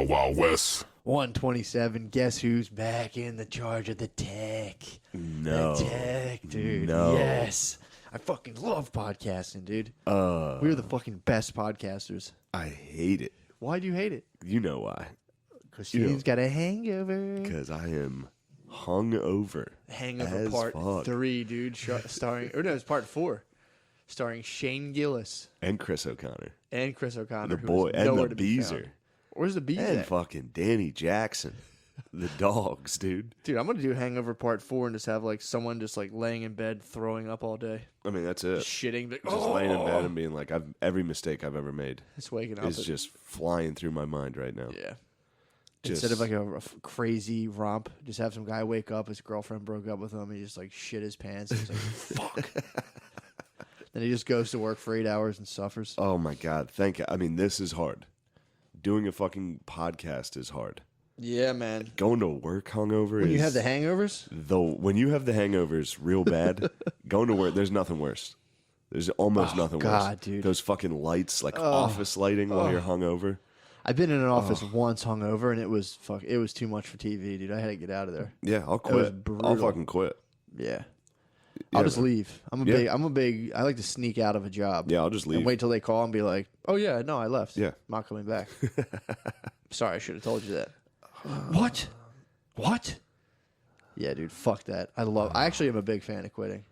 Wild Wild West. 127. Guess who's back in the charge of the tech? No. The tech, dude. No. Yes. I fucking love podcasting, dude. We're the fucking best podcasters. I hate it. Why do you hate it? You know why? Because she's got a hangover. Because I am hungover. Hangover as Part fuck. 3, dude. Starring, or no, it's Part 4. Starring Shane Gillis And Chris O'Connor. and Chris O'Connor. The who boy. is And nowhere the to be Beezer. found. Where's the Beezer? And fucking Danny Jackson. The dogs, dude. Dude, I'm gonna do Hangover Part 4 and just have like someone just like laying in bed throwing up all day, I mean, that's it. shitting, like, Just laying in bed and being like, every mistake I've ever made Just waking up. is just flying through my mind right now. Yeah. Just- Instead of like a crazy romp, just have some guy wake up. His girlfriend broke up with him. He just like shit his pants. He's like, fuck. Then he just goes to work for 8 hours and suffers. Oh my God. Thank you. I mean, this is hard. Doing a fucking podcast is hard. Yeah, man. Going to work hungover When is... you have the hangovers? When you have the hangovers real bad, going to work, there's nothing worse. There's almost nothing God, worse. dude. Those fucking lights, like office lighting while you're hungover. I've been in an office once hungover, and it was too much for TV, dude. I had to get out of there. Yeah, I'll was quit. brutal. I'll fucking quit. Yeah. I'll just leave. I like to sneak out of a job. Yeah, I'll just leave. And wait till they call and be like, oh, yeah, no, I left. Yeah. I'm not coming back. Sorry, I should have told you that. What? What? Yeah, dude, fuck that. I actually am a big fan of quitting.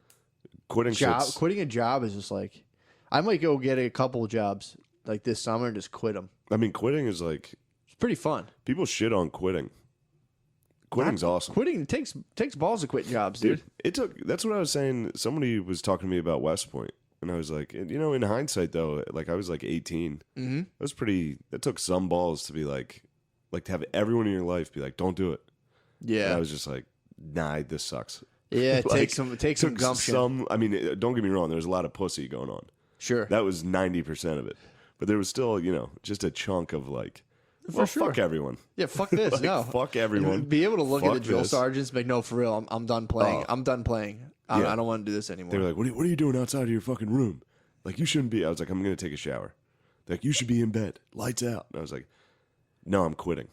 Quitting shit's... Quitting a job is just like, I might go get a couple of jobs like this summer and just quit them. I mean, quitting is like... It's pretty fun. People shit on quitting. Quitting's awesome. Quitting takes balls to quit jobs, dude. That's what I was saying. Somebody was talking to me about West Point, and I was like, in hindsight though, like I was like 18. Mm-hmm. That took some balls to be like to have everyone in your life be like, don't do it. Yeah. And I was just like, nah, this sucks. Yeah, Like, take some gumption. I mean, don't get me wrong. There was a lot of pussy going on. Sure. That was 90% of it, but there was still, just a chunk of like, well, sure. fuck everyone. Yeah, fuck this. Like, no. fuck everyone. Be able to look at Fuck the drill this. sergeants and be like, no, for real, I'm done playing. I'm done playing. I don't want to do this anymore. They were like, what are you doing outside of your fucking room? Like, you shouldn't be. I was like, I'm going to take a shower. They're like, you should be in bed. Lights out. And I was like, no, I'm quitting.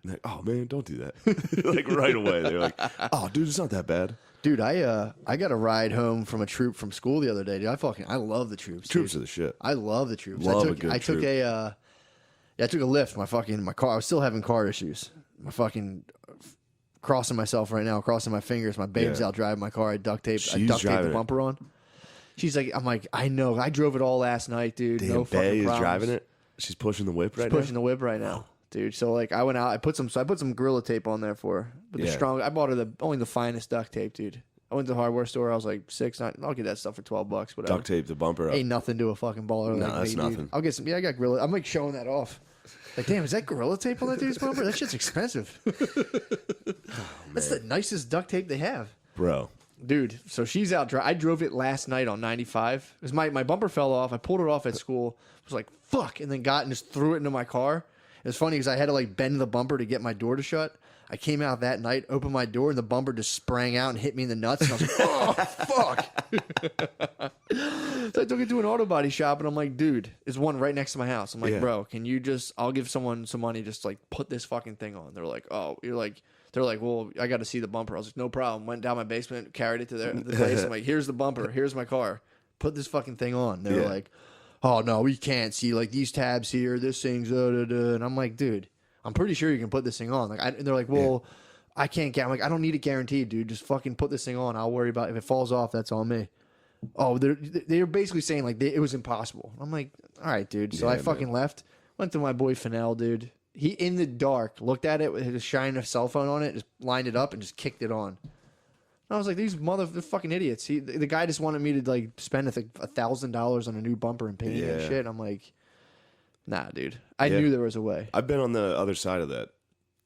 And they're like, oh, man, don't do that. Like, right away. They're like, oh, dude, it's not that bad. Dude, I got a ride home from a troop from school the other day. Dude, I love the troops. Troops dude. are the shit. I love the troops. Love I a good took troop. I took a lift. My car. I was still having car issues. My fucking crossing myself right now, crossing my fingers. My babe's out driving my car. I duct taped the bumper on. She's like, I'm like, I know. I drove it all last night, dude. Damn, no fucking Bay is problems. driving it. She's pushing the whip right now. Pushing the whip right now, dude. So like, I went out. I put some Gorilla Tape on there for her. But the strong. I bought her only the finest duct tape, dude. I went to the hardware store. I was like, I'll get that stuff for $12, whatever. Duct tape the bumper up. Ain't nothing to a fucking baller. No, like that's me, nothing. Dude. I'll get some. Yeah, I got Gorilla. I'm like showing that off. Like, damn, is that Gorilla Tape on that dude's bumper? That shit's expensive. That's the nicest duct tape they have. Bro. Dude, so she's out. I drove it last night on 95. Because my bumper fell off. I pulled it off at school. Was like, fuck. And then got and just threw it into my car. It was funny because I had to like bend the bumper to get my door to shut. I came out that night, opened my door, and the bumper just sprang out and hit me in the nuts. And I was like, oh, fuck. So I took it to an auto body shop, and I'm like, dude, there's one right next to my house. I'm like, bro, can you I'll give someone some money, just like put this fucking thing on. They're like, they're like, well, I got to see the bumper. I was like, no problem. Went down my basement, carried it to the place. I'm like, here's the bumper. Here's my car. Put this fucking thing on. They're like, oh, no, we can't see like these tabs here. This thing's, and I'm like, dude, I'm pretty sure you can put this thing on. Like, and they're like, well, I can't. I'm like, I don't need it guaranteed, dude. Just fucking put this thing on. I'll worry about it. If it falls off, that's on me. Oh, they're basically saying like it was impossible. I'm like, all right, dude. So I fucking left. Went to my boy Fennell, dude. He in the dark looked at it with his shining a cell phone on it, just lined it up and just kicked it on. And I was like, these fucking idiots. The guy just wanted me to like spend $1,000 on a new bumper and paint it and shit. I'm like, nah, dude. I knew there was a way. I've been on the other side of that.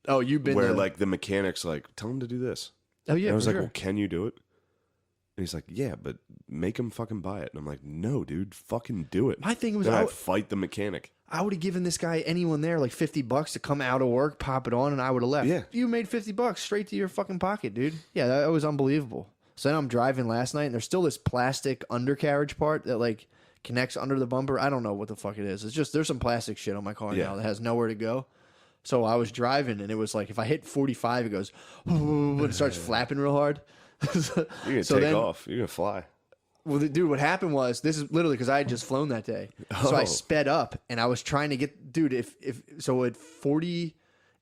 Oh, you've been where like the mechanic's like, tell him to do this. Oh yeah, and I was like, well, can you do it? And he's like, yeah, but make him fucking buy it. And I'm like, no, dude, fucking do it. My thing was, then I fight the mechanic. I would have given this guy, anyone there, like $50 to come out of work, pop it on, and I would have left. Yeah. You made $50 straight to your fucking pocket, dude. Yeah, that was unbelievable. So then I'm driving last night, and there's still this plastic undercarriage part that like connects under the bumper. I don't know what the fuck it is. It's just there's some plastic shit on my car now that has nowhere to go. So I was driving, and it was like if I hit 45, it goes, and it starts flapping real hard. You're gonna take off. You're gonna fly. Well, dude, what happened was, this is literally because I had just flown that day. So I sped up, and I was trying to get, dude, so at 40,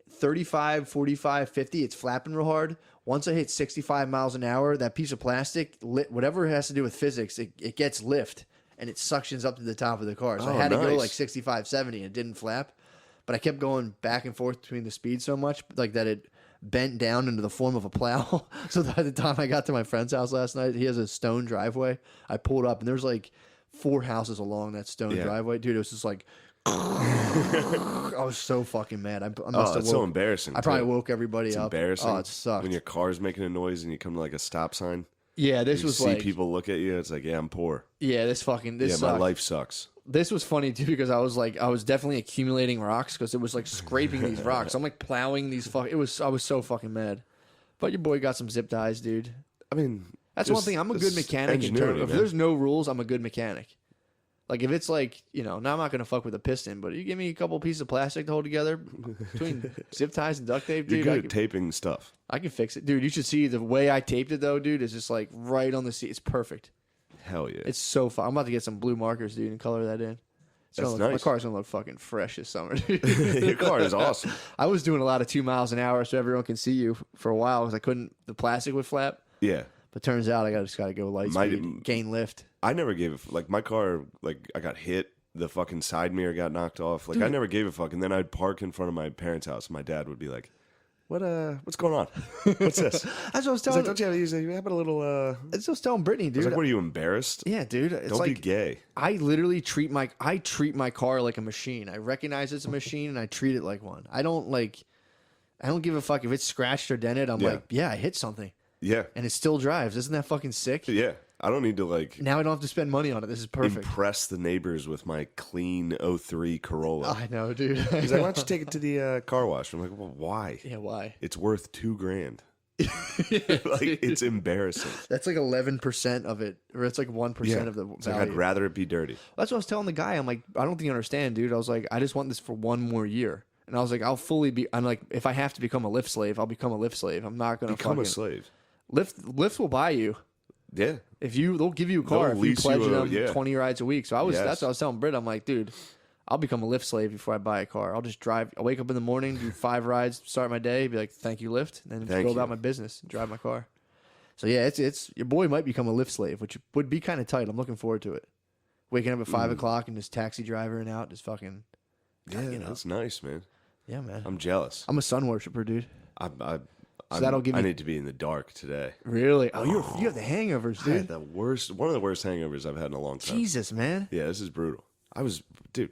35, 45, 50, it's flapping real hard. Once I hit 65 miles an hour, that piece of plastic, whatever it has to do with physics, it gets lift, and it suctions up to the top of the car. So I had to go like 65, 70, and it didn't flap. But I kept going back and forth between the speeds so much, like that it bent down into the form of a plow. So by the time I got to my friend's house last night, he has a stone driveway. I pulled up, and there's like 4 houses along that stone driveway. Dude, it was just like, I was so fucking mad. I must have it's so embarrassing. I probably woke everybody up. Embarrassing. Oh, it sucked. When your car's making a noise and you come to like a stop sign. Yeah, this was like, people look at you. It's like, yeah, I'm poor. Yeah, this my sucked. life sucks. This was funny too because I was definitely accumulating rocks because it was like scraping these rocks. I'm like plowing these I was so fucking mad. But your boy got some zip ties, dude. I mean, that's one thing. I'm a good mechanic. If there's no rules, I'm a good mechanic. Like if it's like, now I'm not gonna fuck with a piston, but you give me a couple pieces of plastic to hold together between zip ties and duct tape, dude. You're good at taping stuff. I can fix it, dude. You should see the way I taped it though, dude. Is just like right on the seat. It's perfect. Hell yeah. It's so fun. I'm about to get some blue markers, dude, and color that in. That's nice. My car's gonna look fucking fresh this summer, dude. Your car is awesome. I was doing a lot of 2 miles an hour so everyone can see you for a while because the plastic would flap. Yeah. But turns out I just gotta go light speed, gain lift. I never gave my car, like I got hit. The fucking side mirror got knocked off. Like, dude, I never gave a fuck. And then I'd park in front of my parents' house. And my dad would be like, what's going on? What's this? That's what I was telling. Like, don't you have to use it? You have a little, That's what I was telling Brittany, dude. I was like, what are you, embarrassed? Yeah, dude. It's don't like, be gay. I literally treat my car like a machine. I recognize it's a machine and I treat it like one. I don't give a fuck if it's scratched or dented. I'm like, yeah, I hit something. Yeah. And it still drives. Isn't that fucking sick? Yeah. I don't need to Now I don't have to spend money on it. This is perfect. Impress the neighbors with my clean 03 Corolla. I know, dude. He's like, why don't you take it to the car wash? I'm like, well, why? Yeah, why? It's worth $2,000. It's embarrassing. That's like 11% of it, or it's like 1% of the value. It's like, I'd rather it be dirty. That's what I was telling the guy. I'm like, I don't think you understand, dude. I was like, I just want this for one more year. And I was like, I'm like, if I have to become a Lyft slave, I'll become a Lyft slave. I'm not going to become a slave. Lyft will buy you. Yeah. They'll give you a car if you pledge them 20 rides a week. So that's what I was telling Britt. I'm like, dude, I'll become a Lyft slave before I buy a car. I'll just drive. I'll wake up in the morning, do 5 rides, start my day, be like, thank you, Lyft, and then go about my business and drive my car. So yeah, it's your boy might become a Lyft slave, which would be kind of tight. I'm looking forward to it. Waking up at 5 o'clock and just taxi driver and out, just fucking. Yeah, that's nice, man. Yeah, man. I'm jealous. I'm a sun worshiper, dude. I need to be in the dark today. Really? Oh, you have the hangovers, dude. I had one of the worst hangovers I've had in a long time. Jesus, man. Yeah, this is brutal. Dude.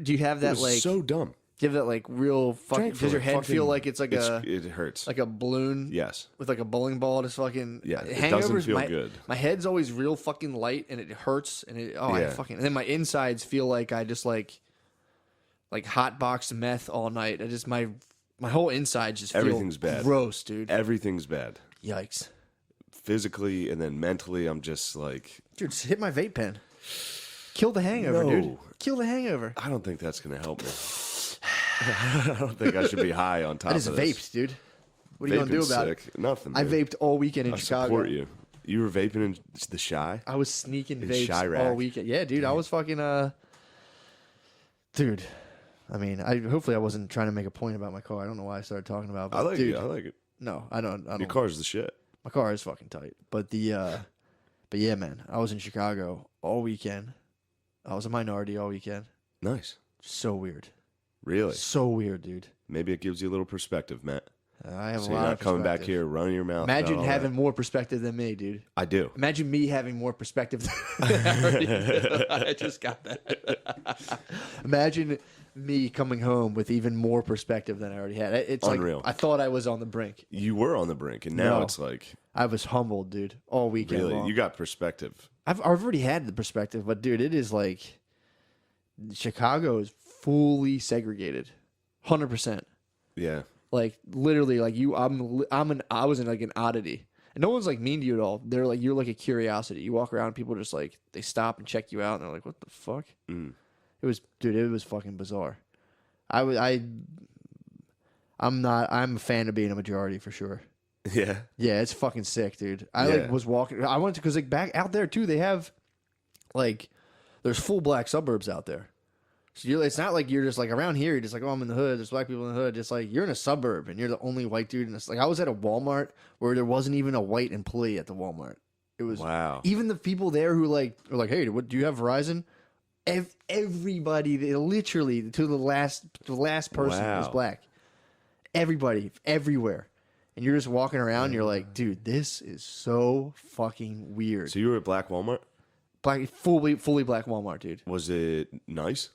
Do you have that it was so dumb? Do you have that like real fucking? Does your head feel like it's like it hurts like a balloon? Yes. With like a bowling ball, just fucking. Yeah. It doesn't feel good. My head's always real fucking light, and it hurts, and I fucking. And then my insides feel like I just like hot boxed meth all night. I just my whole inside just everything's feel bad. Gross, dude. Everything's bad. Yikes. Physically and then mentally, I'm just like, dude, just hit my vape pen. Kill the hangover, dude. Kill the hangover. I don't think that's gonna help me. I don't think I should be high on top of this. I just vaped, dude. What are you gonna do about it? Nothing. Dude. I vaped all weekend in Chicago. I support you. You were vaping in the Shy? I was sneaking vapes all weekend. Yeah, dude. I was fucking dude. I mean, hopefully I wasn't trying to make a point about my car. I don't know why I started talking about it. I like it. I like it. No, I don't. Your car's the shit. My car is fucking tight. But but yeah, man. I was in Chicago all weekend. I was a minority all weekend. Nice. So weird. Really? So weird, dude. Maybe it gives you a little perspective, Matt. I have so a lot you're not of coming back here running your mouth. Imagine having more perspective than me, dude. I do. Imagine me having more perspective than I already do. I just got that. Imagine me coming home with even more perspective than I already had. It's unreal. Like I thought I was on the brink. You were on the brink, and now it's like I was humbled, dude, all weekend really long. You got perspective. I've already had the perspective, but dude, it is like Chicago is fully segregated, 100%. Yeah. Like literally, like I was in like an oddity, and no one's like mean to you at all. They're like you're like a curiosity. You walk around, people just like they stop and check you out, and they're like, "What the fuck?" It was fucking bizarre. I'm not. I'm a fan of being a majority for sure. Yeah. Yeah, it's fucking sick, dude. I Yeah. like was walking. I went to because like back out there too. They have like there's full black suburbs out there. So it's not like you're just like around here. You're just like, oh, I'm in the hood. There's black people in the hood. It's like you're in a suburb and you're the only white dude. And it's like I was at a Walmart where there wasn't even a white employee at the Walmart. It was Wow. even the people there who like are like, hey, what do you have Verizon? Everybody, they literally to the last person was Wow. black. Everybody, everywhere, and you're just walking around. And you're like, dude, this is so fucking weird. So you were at Black Walmart? Black, fully black Walmart, dude. Was it nice?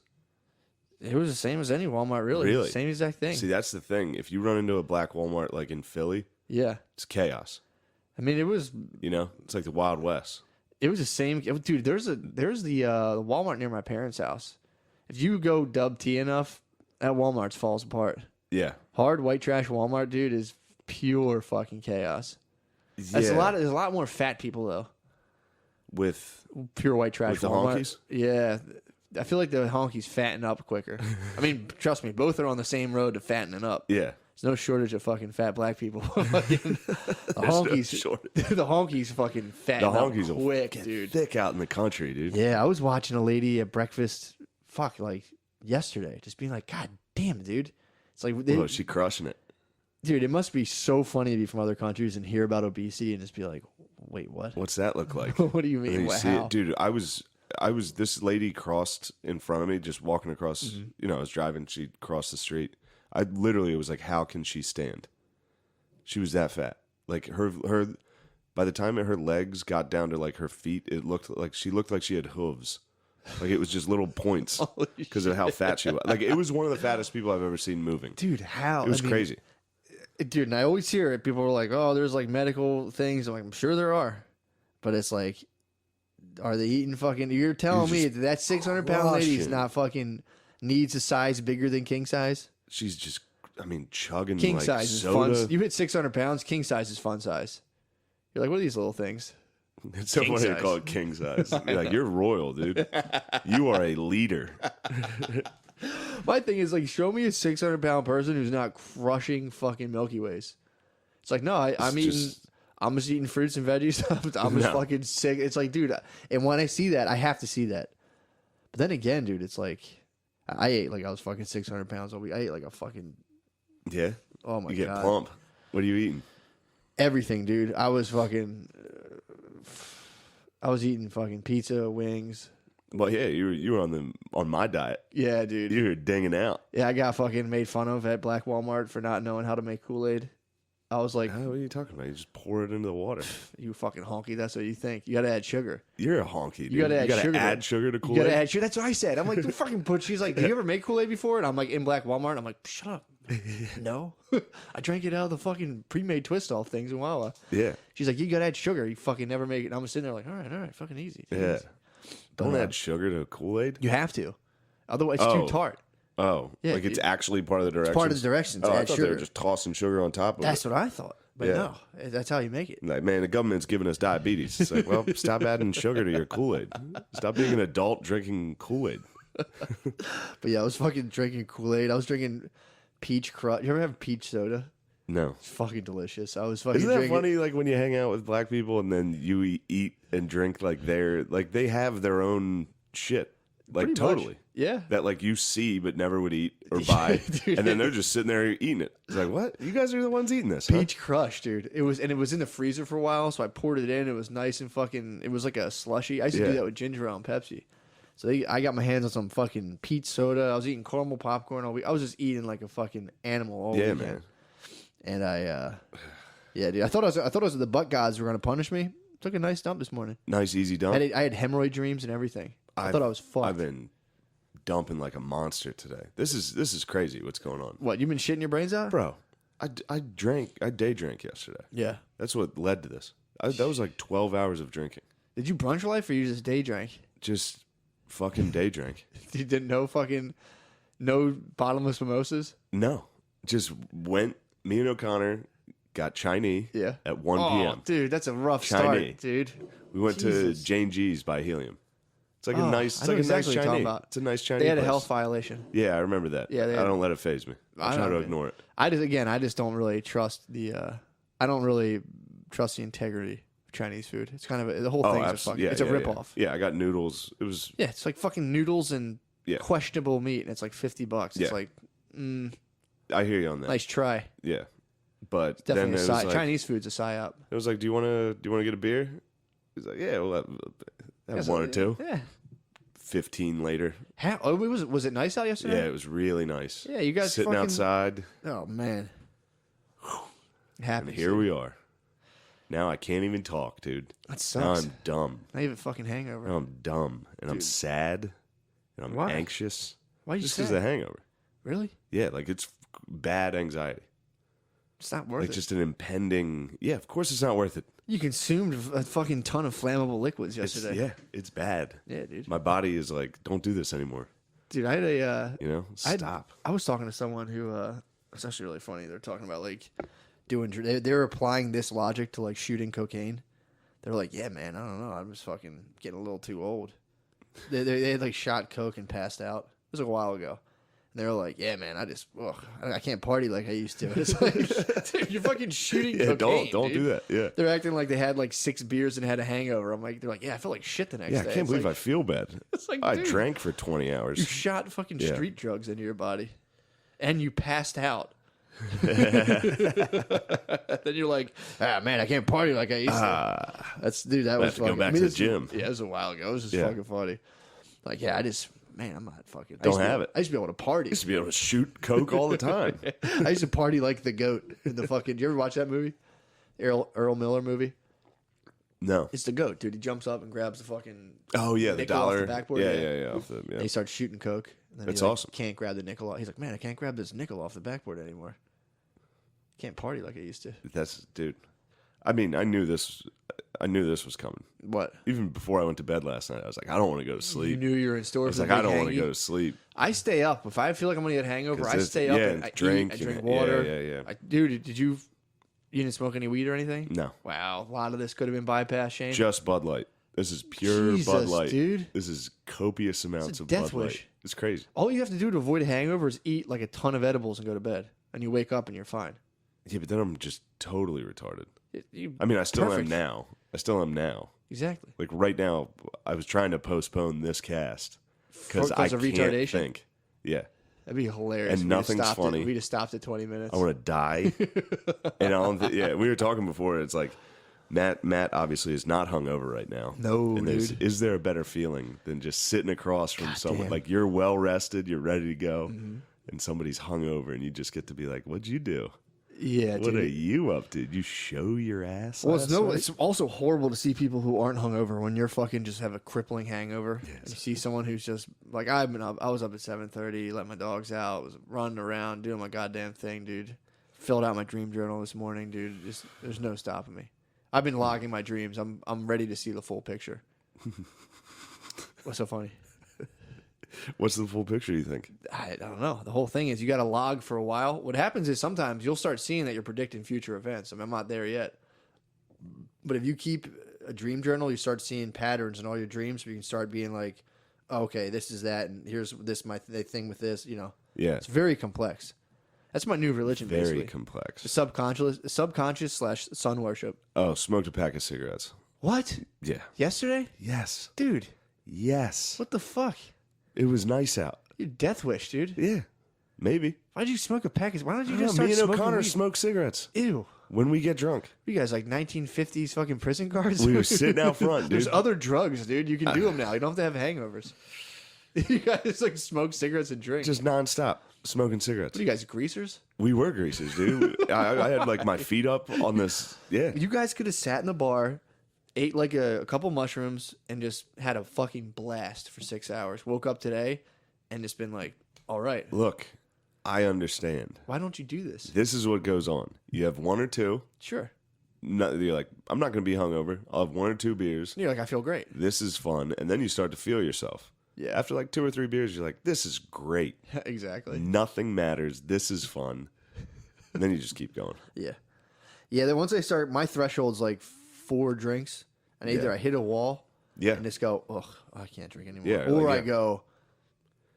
It was the same as any Walmart, really. Really? Same exact thing. See, that's the thing. If you run into a Black Walmart like in Philly, Yeah, it's chaos. I mean, it was It's like the Wild West. the same, dude. There's the Walmart near my parents' house. If you go dub T enough, that Walmart's falls apart. Yeah. Hard white trash Walmart, dude, is pure fucking chaos. There's a lot more fat people though. With Pure white trash With the Walmart. honkies? Yeah, I feel like the honkies fatten up quicker. I mean, trust me, both are on the same road to fattening up. yeah. There's no shortage of fucking fat black people. The honkies, shortage. the honkies fucking fatten The up honkies will quick, get dude. thick out in the country, dude. Yeah, I was watching a lady at breakfast, like yesterday, just being like, God damn, dude. It's like, Oh, she crushing it. dude, it must be so funny to be from other countries and hear about obesity and just be like, wait, what? What's that look like? What do you And then mean? you Wow. see it. Dude, I was this lady crossed in front of me, just walking across, Mm-hmm. I was driving, she crossed the street. I literally was like, how can she stand? She was that fat. Like her by the time her legs got down to like her feet, it looked like she had hooves. Like it was just little points because of how fat she was. Like it was one of the fattest people I've ever seen moving. Dude, how? It was I mean, crazy. Dude, and I always hear it. People are like, oh, there's like medical things. I'm like, I'm sure there are. But it's like, are they eating fucking. You're telling me that 600-pound lady's crushing. not fucking needs a size bigger than king size? She's just, chugging King like size is soda. fun. You hit 600 pounds, king size is fun size. You're like, what are these little things? It's so King funny to size. call it king size. You're like, you're royal, dude. You are a leader. My thing is like, show me a 600-pound person who's not crushing fucking Milky Ways. It's like, no, I'm just eating fruits and veggies. I'm just No. fucking sick. It's like, dude, and when I see that, I have to see that. But then again, dude, it's like, I ate like I was fucking 600 pounds all week. I ate like a fucking, Yeah. oh my You get God. plump. What are you eating? Everything, dude. I was fucking, I was eating fucking pizza, wings. Well, yeah, you were on my diet. Yeah, dude. You were dinging out. Yeah, I got fucking made fun of at Black Walmart for not knowing how to make Kool-Aid. I was like, What are you talking about? You just pour it into the water. you fucking honky. That's what you think. You got to add sugar. You're a honky, dude. You gotta add sugar to add it. sugar to You Kool-Aid. gotta add sugar. That's what I said. I'm like, don't fucking put. She's like, do you ever make Kool-Aid before? And I'm like, in Black Walmart. I'm like, shut up. No, I drank it out of the fucking pre-made twist off things in Wawa. Yeah. She's like, you gotta add sugar. You fucking never make it. And I'm sitting there like, all right, fucking easy. Yeah. Easy. Don't But, add sugar to Kool-Aid? You have to, otherwise it's Oh. too tart. Oh. Yeah, Like it's actually part of the directions? It's part of the directions. Oh, I add thought sugar. they were just tossing sugar on top of That's it. what I thought. But Yeah. no, that's how you make it. Like, man, the government's giving us diabetes. It's like, well, stop adding sugar to your Kool-Aid. Stop being an adult drinking Kool-Aid. But yeah, I was fucking drinking Kool-Aid. I was drinking peach crush. You ever have peach soda? No. It's fucking delicious. I was fucking Isn't that drinking. funny? Like when you hang out with black people and then you eat and drink like they have their own shit. Like Pretty totally. much. Yeah. That like you see but never would eat or buy. Dude. And then they're just sitting there eating it. It's like, what? You guys are the ones eating this, huh? Peach crush, dude. It was in the freezer for a while, so I poured it in. It was nice and fucking. It was like a slushy. I used to do Yeah. that with ginger ale and Pepsi. So I got my hands on some fucking peach soda. I was eating caramel popcorn all week. I was just eating like a fucking animal all Yeah, weekend. man. And yeah, dude. I thought the butt gods were gonna punish me. Took a nice dump this morning. Nice easy dump. I had hemorrhoid dreams and everything. I thought I was fucked. I've been dumping like a monster today. This is crazy what's going on. What, you been shitting your brains out? Bro, I day drank yesterday. Yeah. That's what led to this. That was like 12 hours of drinking. Did you brunch life or you just day drank? Just fucking day drank. You didn't know no bottomless mimosas? No. Just went, me and O'Connor got Chinese Yeah. at 1 Oh, p.m. dude, that's a rough Chinese. start, dude. We went Jesus. to Jane G's by Helium. It's like a nice. It's I know like exactly a what nice you're talking Chinese. about. It's a nice Chinese. They had a place. health violation. Yeah, I remember that. Yeah, I don't let it phase me. I try to ignore it. I just don't really trust the. I don't really trust the integrity of Chinese food. It's kind of the whole thing's a fucking. It's a ripoff. Yeah, I got noodles. It was. Yeah, it's like fucking noodles and questionable meat, and it's like $50. It's like. I hear you on that. Nice try. Yeah, but It's definitely then a it was psy. like, Chinese food's a psyop. It was like, do you want to get a beer? He's like, yeah, we'll have one or two. Yeah. 15 later. Was it nice out yesterday? Yeah, it was really nice. Yeah, you guys sitting outside. Oh man. And here we are. Now I can't even talk, dude. That sucks. Now I'm dumb. Not even fucking hangover. Now I'm dumb and I'm sad and I'm anxious. Why are you Just sad? because of the hangover. Really? Yeah, like it's bad anxiety. It's not worth like it. just an impending. Yeah, of course it's not worth it. You consumed a fucking ton of flammable liquids yesterday. It's bad. Yeah, dude. My body is like, don't do this anymore. Dude, I had a stop. I was talking to someone who it's actually really funny. They're talking about like doing. They're applying this logic to like shooting cocaine. They're like, yeah, man, I don't know. I'm just fucking getting a little too old. They had like shot coke and passed out. It was a while ago. And they were like, yeah, man, I can't party like I used to. It's like, dude, you're fucking shooting cocaine. Don't dude. do that. Yeah. They're acting like they had like 6 beers and had a hangover. They're like, yeah, I feel like shit the next day. Yeah, I can't believe I feel bad. It's like, I dude, drank for 20 hours. you shot fucking street drugs into your body. And you passed out. Then you're like, man, I can't party like I used to. That was to go back to the gym. Yeah, it was a while ago. It was just fucking funny. Like, yeah, I'm not fucking. Don't have it. I used to be able to party. I used to be able to shoot coke all the time. I used to party like the goat in the fucking. Do you ever watch that movie? Earl Miller movie? No. It's the goat, dude. He jumps up and grabs the fucking. Oh, yeah, the nickel dollar. off the backboard. Yeah. And he starts shooting coke. And then That's he, awesome. Can't grab the nickel off. He's like, man, I can't grab this nickel off the backboard anymore. Can't party like I used to. Dude. I mean, I knew this was coming. What? Even before I went to bed last night, I was like, I don't want to go to sleep. You knew you were in store. I was like, I don't want to go to sleep. I stay up if I feel like I'm gonna get a hangover. I stay up and I drink. eat, I drink water. Yeah. Dude, you didn't smoke any weed or anything? No. Wow, a lot of this could have been bypassed, Shane. Just Bud Light. This is pure Jesus, Bud Light, dude. This is copious amounts of death Bud wish. Light. It's crazy. All you have to do to avoid a hangover is eat like a ton of edibles and go to bed, and you wake up and you're fine. Yeah, but then I'm just totally retarded. You I mean, I still perfect. am now. Exactly. Like right now, I was trying to postpone this cast because I of can't retardation? think. Yeah, That'd be hilarious. And nothing's funny. We just stopped at 20 minutes. I want to die. And I don't. Yeah, we were talking before. It's like Matt obviously is not hungover right now. No, and dude. Is there a better feeling than just sitting across from someone damn. like you're well rested, you're ready to go, and somebody's hungover, and you just get to be like, "What'd you do? Yeah, What dude. are you up to? Did you show your ass?" Well, last night? it's also horrible to see people who aren't hungover when you're fucking just have a crippling hangover. And you see someone who's just like I was up at 7:30, let my dogs out, was running around doing my goddamn thing, dude. Filled out my dream journal this morning, dude. Just there's no stopping me. I've been logging my dreams. I'm ready to see the full picture. What's so funny? What's the full picture, you think? I don't know. The whole thing is you got to log for a while. What happens is sometimes you'll start seeing that you're predicting future events. I mean, I'm not there yet. But if you keep a dream journal, you start seeing patterns in all your dreams. So you can start being like, oh, okay, this is that, and here's this thing with this. You know, Yeah. it's very complex. That's my new religion, Very basically. complex. Subconscious / sun worship. Oh, smoked a pack of cigarettes. What? Yeah. Yesterday, Yes. dude? Yes. What the fuck? It was nice out. You death wish, dude. Yeah. Maybe. Why'd you smoke a package? Why don't you I just don't know, start me and smoking O'Connor weed? smoke cigarettes Ew. when we get drunk. You guys like 1950s fucking prison guards? We were sitting out front, dude. There's other drugs, dude. You can do them now. You don't have to have hangovers. You guys like smoke cigarettes and drink. Just nonstop smoking cigarettes. What are you guys, greasers? We were greasers, dude. I had like my feet up on this. Yeah. You guys could have sat in the bar, ate like a couple mushrooms, and just had a fucking blast for 6 hours. Woke up today and just been like, all right. Look, I understand. Why don't you do this? This is what goes on. You have one or two. Sure. You're like, I'm not going to be hungover. I'll have one or two beers. And you're like, I feel great. This is fun. And then you start to feel yourself. Yeah. After like 2 or 3 beers, you're like, this is great. Exactly. Nothing matters. This is fun. And then you just keep going. Yeah. Yeah, then once I start, my threshold's like 4 drinks, and either Yeah. I hit a wall Yeah. And just go, ugh, I can't drink anymore. Yeah, Or like, I yeah. go,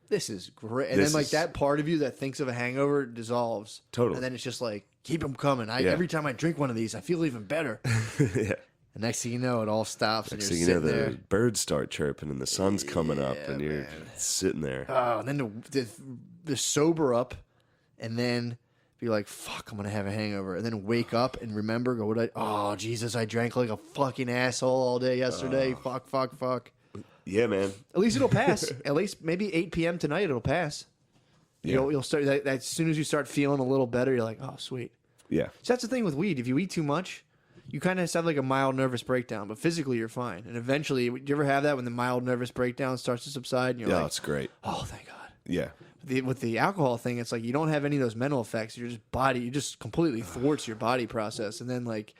this is great. And This then like is- that part of you that thinks of a hangover dissolves. Totally. And then it's just like, keep them coming. Yeah. Every time I drink one of these, I feel even better. Yeah. And next thing you know, it all stops Next and thing you're you know, sitting the there. birds start chirping and the sun's coming up and you're man. sitting there. Oh, and then the sober up and then be like, fuck, I'm going to have a hangover. And then wake up and remember, oh, Jesus, I drank like a fucking asshole all day yesterday. Fuck. Yeah, man. At least it'll pass. At least maybe 8 p.m. tonight it'll pass. Yeah. You'll start that as soon as you start feeling a little better, you're like, oh, sweet. Yeah. So that's the thing with weed. If you eat too much, you kind of have like a mild nervous breakdown, but physically you're fine. And eventually, do you ever have that when the mild nervous breakdown starts to subside? And you're Yeah, like, it's great. oh, thank God. Yeah. With the alcohol thing, it's like you don't have any of those mental effects. You just completely thwarts your body process. And then like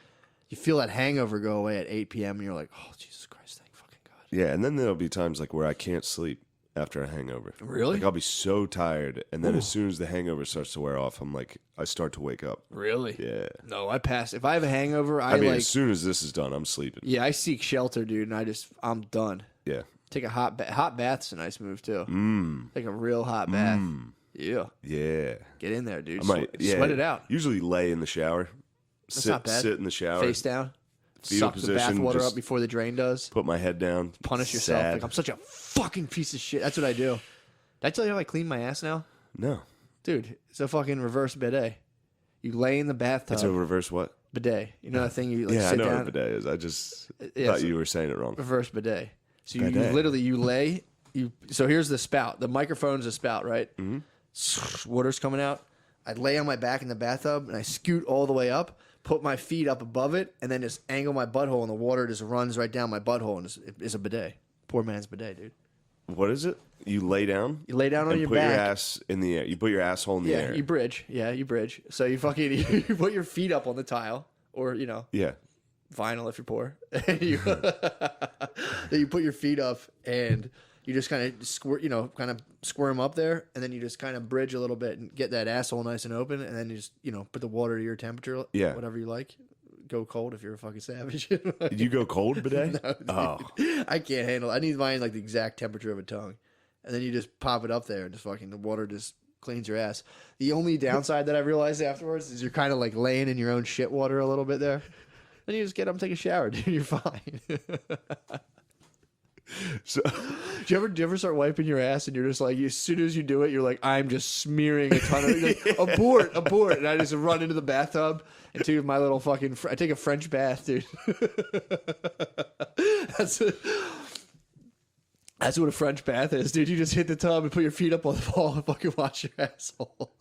you feel that hangover go away at 8 p.m. and you're like, oh, Jesus Christ, thank fucking God. Yeah, and then there'll be times like where I can't sleep after a hangover. Really? Like I'll be so tired, and then as soon as the hangover starts to wear off, I'm like, I start to wake up. Really? Yeah. No, I pass. If I have a hangover, I mean, like, as soon as this is done, I'm sleeping. yeah, I seek shelter, dude, and I'm done. Yeah. Take a hot bath's a nice move too. Mm. Take a real hot bath. Yeah, Yeah. get in there, dude. I might. Yeah. Sweat it out. Usually lay in the shower. That's not bad. Sit in the shower. Face down. Fetal Suck the position, bath water just- up before the drain does. Put my head down. Punish yourself. Sad. Like I'm such a fucking piece of shit. That's what I do. Did I tell you how I clean my ass now? No. Dude, it's a fucking reverse bidet. You lay in the bathtub. It's a reverse what? bidet. You know that thing you like Yeah, I sit know down. what a bidet is. I just Yeah, thought so- you were saying it wrong. Reverse bidet. So you Bidet. literally lay. So here's the spout. The microphone's a spout, right? Mm-hmm. Water's coming out. I lay on my back in the bathtub and I scoot all the way up, put my feet up above it, and then just angle my butthole, and the water just runs right down my butthole, and it's a bidet. Poor man's bidet, dude. What is it? You lay down? You lay down on and your put back. your ass in the air. You put your asshole in the Yeah, air. you bridge. Yeah, you bridge. So you fucking you put your feet up on the tile, or Yeah. vinyl if you're poor. And you then you put your feet up and you just kind of squirm up there, and then you just kind of bridge a little bit and get that asshole nice and open, and then you just put the water to your temperature, Yeah. whatever you like. Go cold if you're a fucking savage. Did you go cold bidet? No, I can't handle it. I need mine like the exact temperature of a tongue. And then you just pop it up there and just fucking the water just cleans your ass. The only downside that I realized afterwards is you're kind of like laying in your own shit water a little bit there. Then you just get up and take a shower, dude. You're fine. So, Do you ever start wiping your ass and you're just like, as soon as you do it, you're like, I'm just smearing a ton of like, abort. And I just run into the bathtub and take my little fucking, I take a French bath, dude. That's what a French bath is, dude. You just hit the tub and put your feet up on the wall and fucking wash your asshole.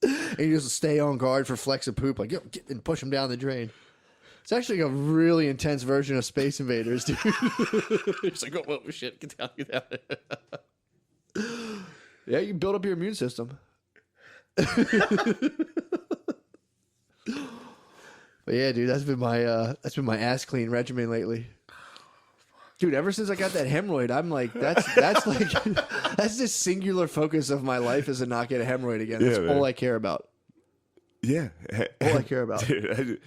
And you just stay on guard for flecks of poop, like, yo, get and push them down the drain. It's actually a really intense version of Space Invaders, dude. It's like, oh, shit, get down. Yeah, you build up your immune system. But yeah, dude, that's been my ass clean regimen lately. Dude, ever since I got that hemorrhoid, I'm like, that's like that's the singular focus of my life is to not get a hemorrhoid again. That's Yeah, all man. I care about. yeah. All I care about. Dude,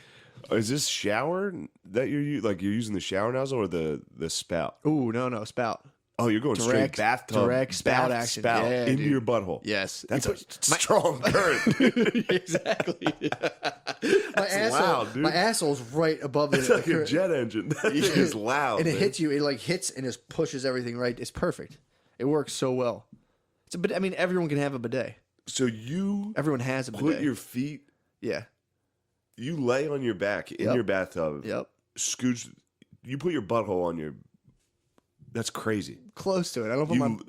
is this shower that you're using the shower nozzle or the spout? Ooh, no, spout. Oh, you're going Direct- straight bathtub, direct spout bath action. spout Yeah, into dude. your butthole. Yes. That's You a put- strong current. Exactly. That's loud, dude. My asshole's right above it. It's like a jet engine. That thing is loud, And it man. hits you. It like hits and just pushes everything right. It's perfect. It works so well. It's a bidet. I mean, everyone can have a bidet. So you Everyone has a bidet. put your feet. Yeah. You lay on your back in Yep. your bathtub. Yep. Scooch. You put your butthole on your. That's crazy. Close to it. I don't put You my not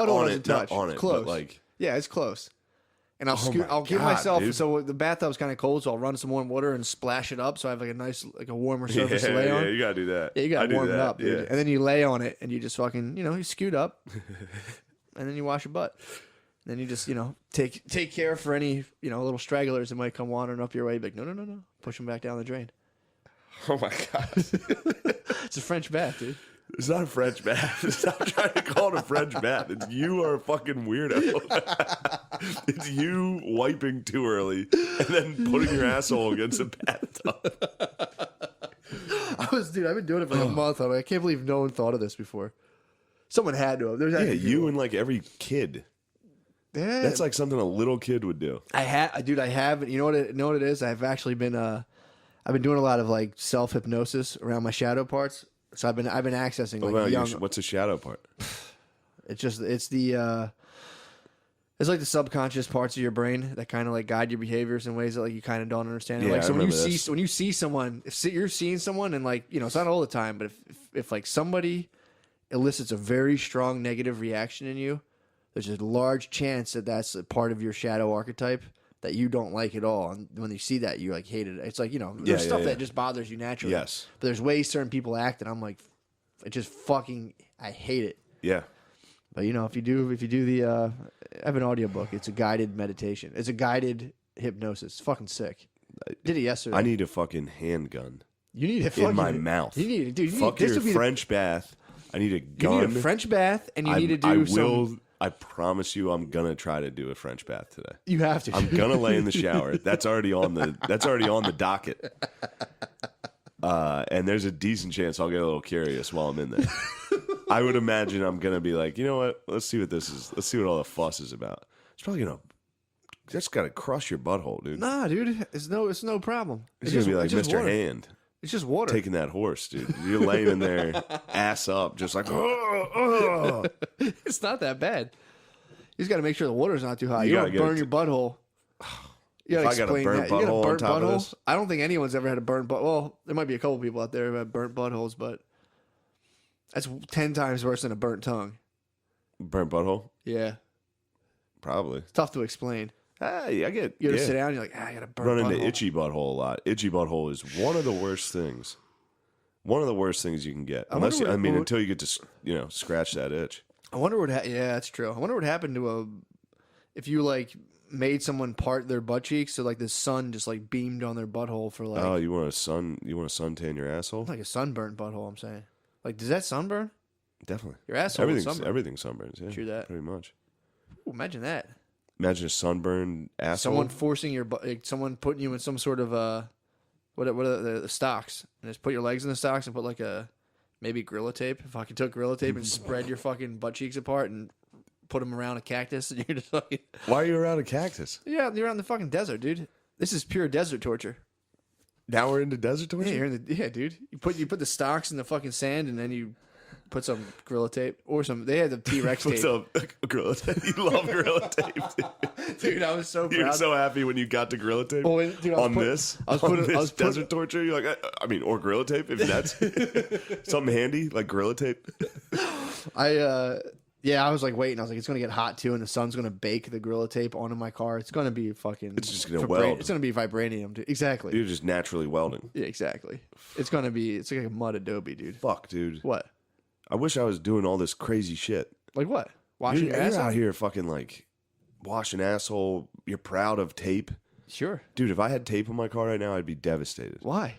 butthole on doesn't it, not touch. on it, Close. but like. Yeah, it's close. And I'll Oh my I'll give God, myself dude. so the bathtub's kind of cold, so I'll run some warm water and splash it up, so I have like a nice like a warmer surface to lay on. Yeah, you gotta do that. Yeah, you I gotta do warm it that, up, dude. yeah. And then you lay on it and you just fucking, you scoot up and then you wash your butt. Then you just, take care for any, little stragglers that might come wandering up your way. Be like, no. Push them back down the drain. Oh my god. It's a French bath, dude. It's not a French bath. Stop trying to call it a French bath. It's you are a fucking weirdo. It's you wiping too early and then putting your asshole against a bathtub. I was dude, I've been doing it for like a month. I can't believe no one thought of this before. Someone had to have. There's you and like every kid. Yeah. That's like something a little kid would do. I have. You know what it is? I've actually been. I've been doing a lot of like self hypnosis around my shadow parts. So I've been accessing like young. What's a shadow part? It's like the subconscious parts of your brain that kind of like guide your behaviors in ways that like you kind of don't understand. Yeah, like so when you see someone, if you're seeing someone and like, you know, it's not all the time, but if like somebody elicits a very strong negative reaction in you, there's a large chance that that's a part of your shadow archetype that you don't like at all. And when you see that, you like hate it. It's like, you know, there's stuff that just bothers you naturally. Yes. But there's ways certain people act and I'm like, I hate it. Yeah. But you know, if you do the, I have an audiobook. It's a guided meditation. It's a guided hypnosis. It's fucking sick. Did it yesterday. I need a fucking handgun. You need a fucking in my mouth. You need, dude. Fuck your French bath. I need a gun. You need a French bath, and you need to do I promise you, I'm gonna try to do a French bath today. You have to. I'm gonna lay in the shower. That's already on the docket. And there's a decent chance I'll get a little curious while I'm in there. I would imagine I'm gonna be like, you know what? Let's see what this is. Let's see what all the fuss is about. It's probably gonna. That's gotta crush your butthole, dude. Nah, dude. It's no problem. It's gonna be like Mr. Water. Hand. It's just water. Taking that horse, dude. You're laying in there, ass up, just like. It's not that bad. You just got to make sure the water's not too hot. You don't burn your butthole. You got to explain that. You got a burnt butthole. I don't think anyone's ever had a burnt butt. Well, there might be a couple people out there who have burnt buttholes, but that's 10 times worse than a burnt tongue. Burnt butthole? Yeah. Probably. It's tough to explain. Hey, I get. You gotta sit down. You're like, I got a burnt butthole. Run into itchy butthole a lot. Itchy butthole is one of the worst things. One of the worst things you can get. Until you get to scratch that itch. I wonder what. Yeah, that's true. I wonder what happened to if you like made someone part their butt cheeks, so like the sun just like beamed on their butthole for like. Oh, you want a suntan your asshole? Like a sunburnt butthole. I'm saying. Like, does that sunburn? Definitely. Your asshole. Everything sunburns. Yeah, true that. Pretty much. Ooh, imagine that. Imagine a sunburned asshole. Someone forcing someone putting you in some sort of what are the stocks, and just put your legs in the stocks and put like maybe Gorilla Tape. If I could took Gorilla Tape and spread your fucking butt cheeks apart and put them around a cactus, and you're just fucking. Why are you around a cactus? Yeah, you're around the fucking desert, dude. This is pure desert torture. Now we're into desert torture. Yeah, dude. You put the stocks in the fucking sand, and then you put some Gorilla Tape or some. They had the T-Rex tape. Gorilla Tape? You love Gorilla Tape, dude. I was so proud. You're so happy when you got to Gorilla Tape. Well, dude, on this desert torture. You're like, or Gorilla Tape if that's something handy like Gorilla Tape. I was like waiting. I was like, it's gonna get hot too, and the sun's gonna bake the Gorilla Tape onto my car. It's gonna be fucking. It's just gonna weld. It's gonna be vibranium, dude. Exactly. You're just naturally welding. Yeah, exactly. It's gonna be. It's like a mud adobe, dude. Fuck, dude. What? I wish I was doing all this crazy shit. Like what? Washing your asshole? asshole? You're out here fucking like washing asshole. You're proud of tape. Sure. Dude, if I had tape on my car right now, I'd be devastated. Why?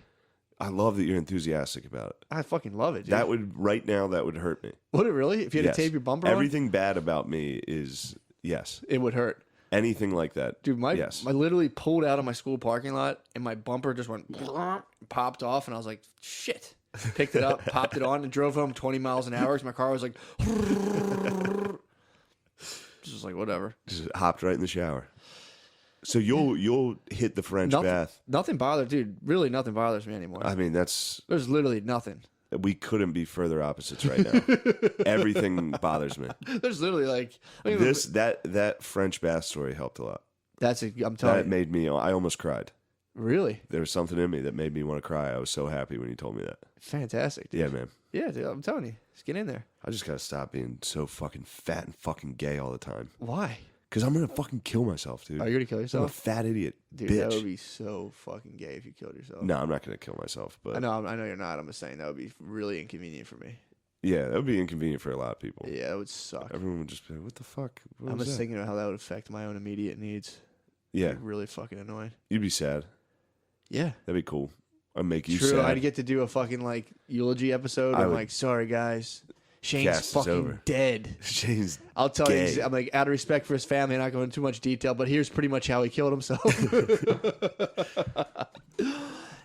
I love that you're enthusiastic about it. I fucking love it, dude. That would hurt me. Would it really? If you had to tape your bumper Everything bad about me is, yes. It would hurt. Anything like that. Dude, I literally pulled out of my school parking lot, and my bumper just went, popped off, and I was like, shit. Picked it up, popped it on, and drove home 20 miles an hour. My car was like, just like, whatever. Just hopped right in the shower. So you'll hit the French bath. Nothing bothers, dude. Really, nothing bothers me anymore. I mean, there's literally nothing. We couldn't be further opposites right now. Everything bothers me. There's literally that French bath story helped a lot. I'm telling you. That made me. I almost cried. Really? There was something in me that made me want to cry. I was so happy when you told me that. Fantastic, dude. Yeah, man. Yeah, dude, I'm telling you. Just get in there. I just gotta stop being so fucking fat and fucking gay all the time. Why? Because I'm gonna fucking kill myself, dude. Are you gonna kill yourself? I'm a fat idiot, dude. Bitch. That would be so fucking gay if you killed yourself. No, I'm not gonna kill myself. But I know you're not. I'm just saying that would be really inconvenient for me. Yeah, that would be inconvenient for a lot of people. Yeah, it would suck. Everyone would just be like, "What the fuck?" I'm just thinking about how that would affect my own immediate needs. Yeah, like, really fucking annoying. You'd be sad. Yeah, that'd be cool. I'd make you True, sad. I'd get to do a fucking like eulogy episode. I'm like, sorry guys. Shane's fucking dead. Shane's I'll tell gay. you, I'm like, out of respect for his family, I'm not going into too much detail, but here's pretty much how he killed himself.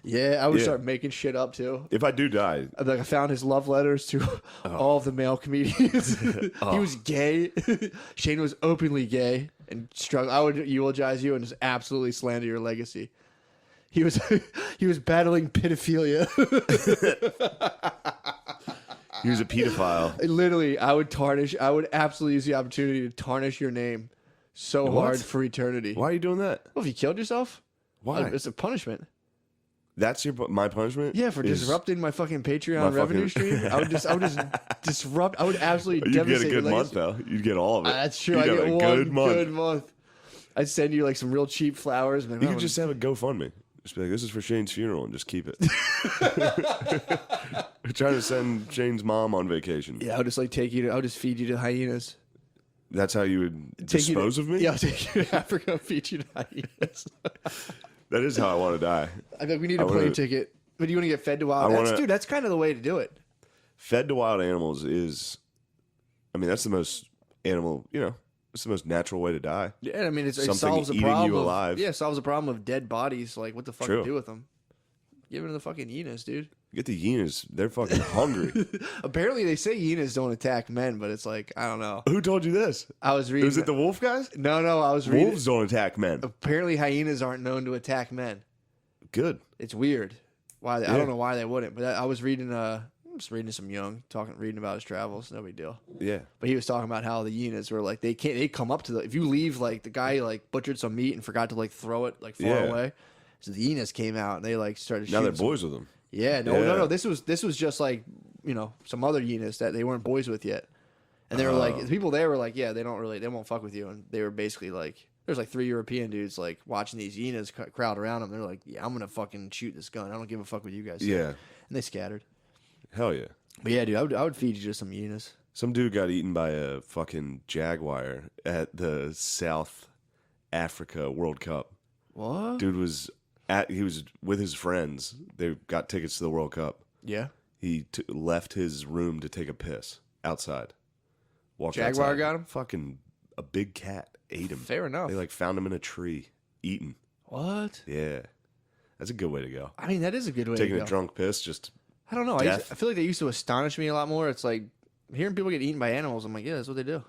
Yeah, I would Yeah. start making shit up too. If I do die, Like I found his love letters to all of the male comedians. He was gay. Shane was openly gay and struggled. I would eulogize you and just absolutely slander your legacy. He was he was battling pedophilia. he was a pedophile. Literally, I would absolutely use the opportunity to tarnish your name so What? hard for eternity. Why are you doing that? Well, if you killed yourself, Why? it's a punishment. That's my punishment? Yeah, for is- disrupting my fucking Patreon my revenue fucking- stream. I would just disrupt. I would absolutely You'd get devastate a good your month, legacy. though. You'd get all of it. That's true. You'd I have get a one good month. I'd send you like some real cheap flowers. Man, You could just have a GoFundMe. Just be like, this is for Shane's funeral, and just keep it. We're trying to send Shane's mom on vacation. yeah, I would just like take you to. I would just feed you to hyenas. That's how you would Take you to- dispose of me? Yeah, I'll take you to Africa and feed you to hyenas. That is how I want to die. I think we need a I wanna- plane ticket. But you want to get fed to wild? Dude, that's kind of the way to do it. Fed to wild animals is, I mean, that's the most animal, it's the most natural way to die. Yeah, I mean, it Something solves the eating problem. you of, alive. Yeah, it solves the problem of dead bodies. Like, what the fuck True. to do with them? Give them to the fucking hyenas, dude. Get the hyenas. They're fucking hungry. Apparently, they say hyenas don't attack men, but it's like, I don't know. Who told you this? I was reading. Was it the wolf guys? No, I was reading. Wolves don't attack men. Apparently, hyenas aren't known to attack men. Good. It's weird. Why? I Yeah. don't know why they wouldn't. But I was reading. I'm just reading some Young reading about his travels. No big deal. Yeah. But he was talking about how the hyenas were like they come up to if you leave like the guy like butchered some meat and forgot to like throw it like far Yeah. away. So the hyenas came out and they like started. Now they're shooting boys with them. Yeah, no. Yeah. This was just like some other hyenas that they weren't boys with yet, and they were like the people there were like, yeah, they won't fuck with you, and they were basically like, there's like 3 European dudes like watching these hyenas crowd around them. They're like, yeah, I'm gonna fucking shoot this gun. I don't give a fuck what you guys say. Yeah. And they scattered. Hell yeah. But yeah, dude, I would feed you to some hyenas. Some dude got eaten by a fucking jaguar at the South Africa World Cup. What? Dude he was with his friends. They got tickets to the World Cup. Yeah. He left his room to take a piss outside. Walked Jaguar outside. got him? Fucking a big cat ate him. Fair enough. They like found him in a tree, eaten. What? Yeah, that's a good way to go. I mean, that is a good way Taking to go. a drunk piss, just I don't know. death. I feel like they used to astonish me a lot more. It's like hearing people get eaten by animals. I'm like, yeah, that's what they do.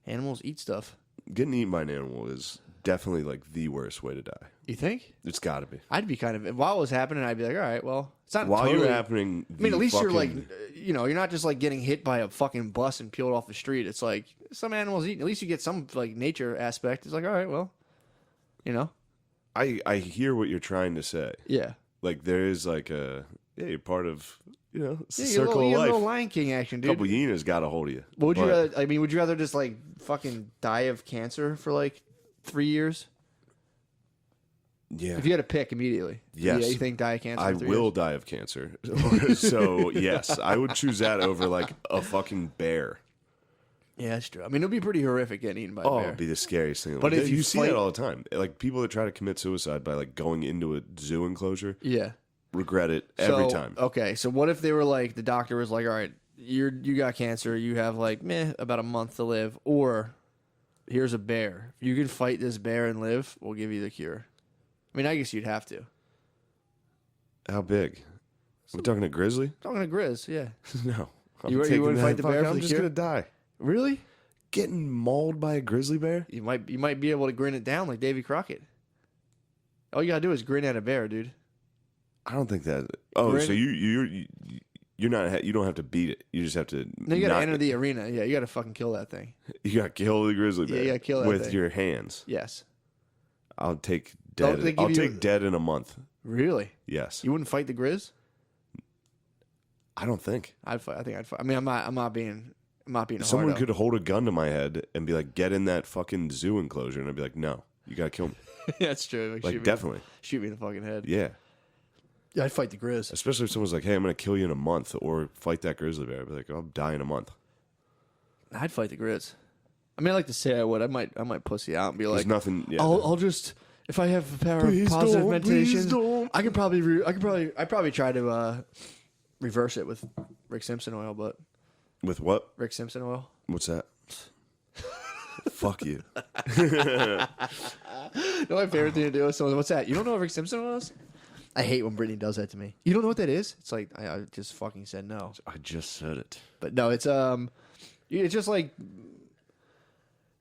Animals eat stuff. getting eaten by an animal is definitely like the worst way to die. You think? It's got to be. I'd be kind of while it was happening. I'd be like, all right, well, it's not While totally, you're happening, I mean, at least you're like, fucking- you're not just like getting hit by a fucking bus and peeled off the street. It's like some animals eat. At least you get some like nature aspect. It's like, all right, well, I hear what you're trying to say. yeah. Like there is like you're part of it's the Yeah, circle you of little life. Lion King action, A dude. couple hyenas got a hold of you. What would you But- rather? I mean, would you rather just like fucking die of cancer for like 3 years? Yeah. If you had to pick immediately, Yes. yeah, you think die of cancer? I for 3 will years? die of cancer. So yes, I would choose that over like a fucking bear. Yeah, that's true. I mean, it'd be pretty horrific getting eaten by a Oh, bear. it'd be the scariest thing. But if you see fight- that all the time, like people that try to commit suicide by like going into a zoo enclosure, Yeah. regret it every time. Okay, so what if they were like the doctor was like, all right, you got cancer, you have like about a month to live, or here's a bear. If you can fight this bear and live, we'll give you the cure. I mean, I guess you'd have to. How big? We're talking a grizzly? Talking to Grizz, yeah. No. I'm You taking wouldn't that fight the bear fucking- for I'm the just cure? gonna die. Really? Getting mauled by a grizzly bear? You might be able to grin it down like Davy Crockett. All you gotta do is grin at a bear, dude. I don't think that. Oh, Grin- so you're not. You don't have to beat it. You just have to. No, you gotta not- enter the arena. Yeah, you gotta fucking kill that thing. You got to kill the grizzly Yeah, bear. you gotta kill that with thing. your hands. Yes. I'll take Don't dead. they give I'll you- take dead in a month. Really? Yes. You wouldn't fight the Grizz? I don't think I'd fight. I think I'd fight. I mean, I'm not being a someone hardo. could hold a gun to my head and be like, "Get in that fucking zoo enclosure," and I'd be like, "No, you gotta kill me." That's true. Like definitely. Shoot me in the fucking head. Yeah. Yeah, I'd fight the Grizz. Especially if someone's like, "Hey, I'm gonna kill you in a month," or fight that grizzly bear. I'd be like, "I'll die in a month." I'd fight the Grizz. I mean, I like to say I would. I might pussy out and be There's like, nothing. Yeah. I'll just if I have the power Please of positive don't, please meditation, don't. I'd probably try to reverse it with Rick Simpson oil, but With what? Rick Simpson oil. What's that? Fuck you. You know my favorite thing to do is someone, what's that? You don't know what Rick Simpson oil is? I hate when Brittany does that to me. You don't know what that is? It's like I just fucking said no. I just said it. But no, it's just like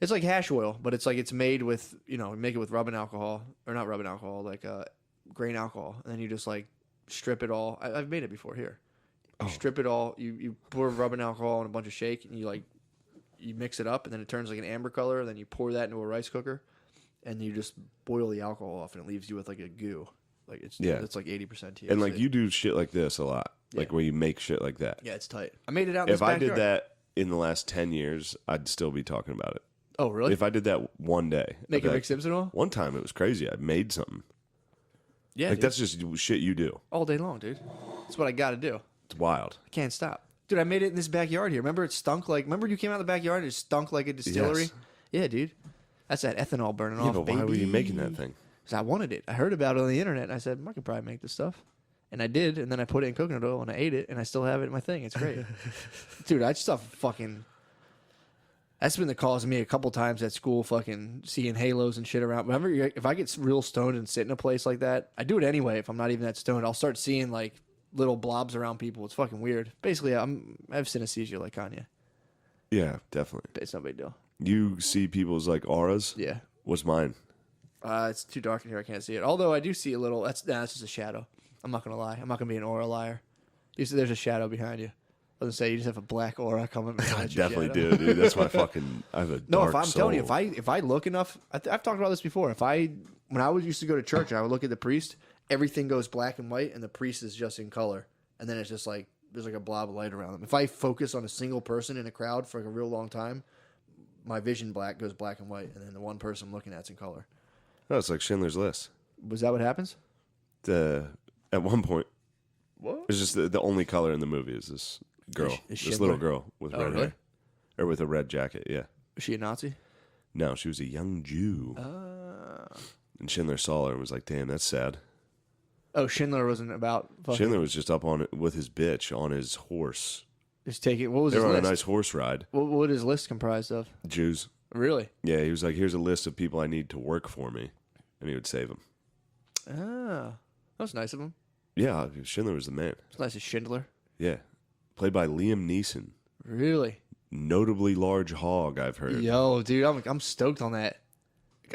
it's like hash oil, but it's like it's made with make it with rubbing alcohol or not rubbing alcohol, like grain alcohol, and then you just like strip it all. I've made it before here. You strip it all. You pour rubbing alcohol and a bunch of shake, and you mix it up, and then it turns like an amber color. And then you pour that into a rice cooker, and you just boil the alcohol off, and it leaves you with like a goo. Like it's like 80% THC. And like you do shit like this a lot, like where you make shit like that. Yeah, it's tight. I made it out. In If this I backyard. did that in the last 10 years, I'd still be talking about it. Oh really? If I did that one day, Make I'd a be Rick Simpson oil? One time it was crazy. I made something. Yeah, Like dude. that's just shit you do. All day long, dude. That's what I got to do. It's wild. I can't stop. Dude, I made it in this backyard here. Remember it stunk like... Remember you came out of the backyard and it stunk like a distillery? Yes. Yeah, dude. That's that ethanol burning Yeah, off, but baby. why were you making that thing? Because I wanted it. I heard about it on the internet, and I said, I could probably make this stuff. And I did, and then I put it in coconut oil, and I ate it, and I still have it in my thing. It's great. Dude, I stuff fucking... That's been the cause of me a couple times at school, fucking seeing halos and shit around. Remember, if I get real stoned and sit in a place like that, I do it anyway if I'm not even that stoned. I'll start seeing, like, little blobs around people. It's fucking weird. Basically, I have synesthesia like Kanye. Yeah, definitely. It's no big deal. You see people's like auras? Yeah. What's mine? It's too dark in here. I can't see it. Although I do see a little. That's just a shadow. I'm not going to lie. I'm not going to be an aura liar. You see, there's a shadow behind you. I was gonna say you just have a black aura coming behind I your definitely shadow. do, dude. That's my fucking. I have a No, dark if I'm soul. telling you, if I look enough, I've talked about this before. When I used to go to church, and I would look at the priest. Everything goes black and white, and the priest is just in color. And then it's just like there's like a blob of light around them. If I focus on a single person in a crowd for like a real long time, my vision goes black and white, and then the one person I'm looking at's in color. Oh, it's like Schindler's List. Was that what happens? At one point, What? it's just the only color in the movie is this girl, Is this little Schindler? girl with Oh, red really? hair, or with a red jacket. Yeah, Was she a Nazi? no, she was a young Jew, and Schindler saw her and was like, "Damn, that's sad." Oh, Schindler wasn't about fucking. Schindler was just up on it with his bitch on his horse. Just taking. What was They his were on a list? nice horse ride. What his list comprised of? Jews. Really? Yeah, he was like, "Here's a list of people I need to work for me," and he would save them. Ah, that was nice of him. Yeah, Schindler was the man. It's nice of Schindler. Yeah, played by Liam Neeson. Really? Notably large hog, I've heard. Yo, dude, I'm stoked on that.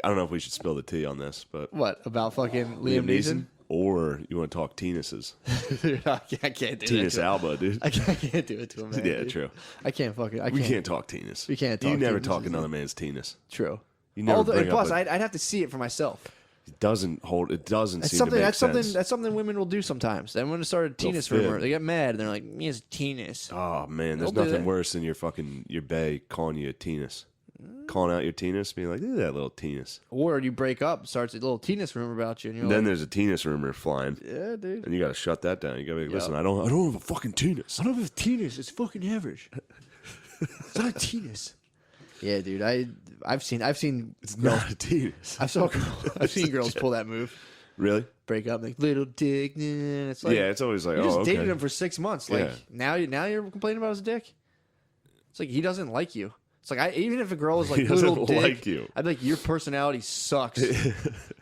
I don't know if we should spill the tea on this, but What about fucking Liam Neeson? or you want to talk penises? Dude, I can't do Penis that. Alba, dude. I can't do it to him. Man, Yeah, dude. true. I can't fucking. I We can't. can't talk penis. We can't You talk never penis, talk is another it? man's penis. True. You never Although, bring and plus, up. I'd have to see it for myself. It doesn't hold. It doesn't That's seem something. to make That's sense. something. That's something women will do sometimes. Then when it started a They'll penis fib. rumor, they get mad and they're like, "Me is penis." Oh man, there's They'll do nothing that. worse than your bae calling you a penis, calling out your penis, being like, "Look at that little penis." Or you break up, starts a little penis rumor about you, and you're And then like, there's a penis rumor flying, "Yeah, dude." and you got to shut that down. You got to be like, "Listen, Yeah. I don't have a fucking penis." I don't have a penis. It's fucking average. It's not a penis. Yeah, dude. I've seen. It's not a penis. I've seen girls pull that move, Really? break up, like little dick. Nah. It's like Yeah, it's always like, you just oh, okay. dated him for 6 months. Like Yeah. now you're complaining about his dick. It's like he doesn't like you. It's like even if a girl is like He doesn't little dick, like you. I'd be like your personality sucks.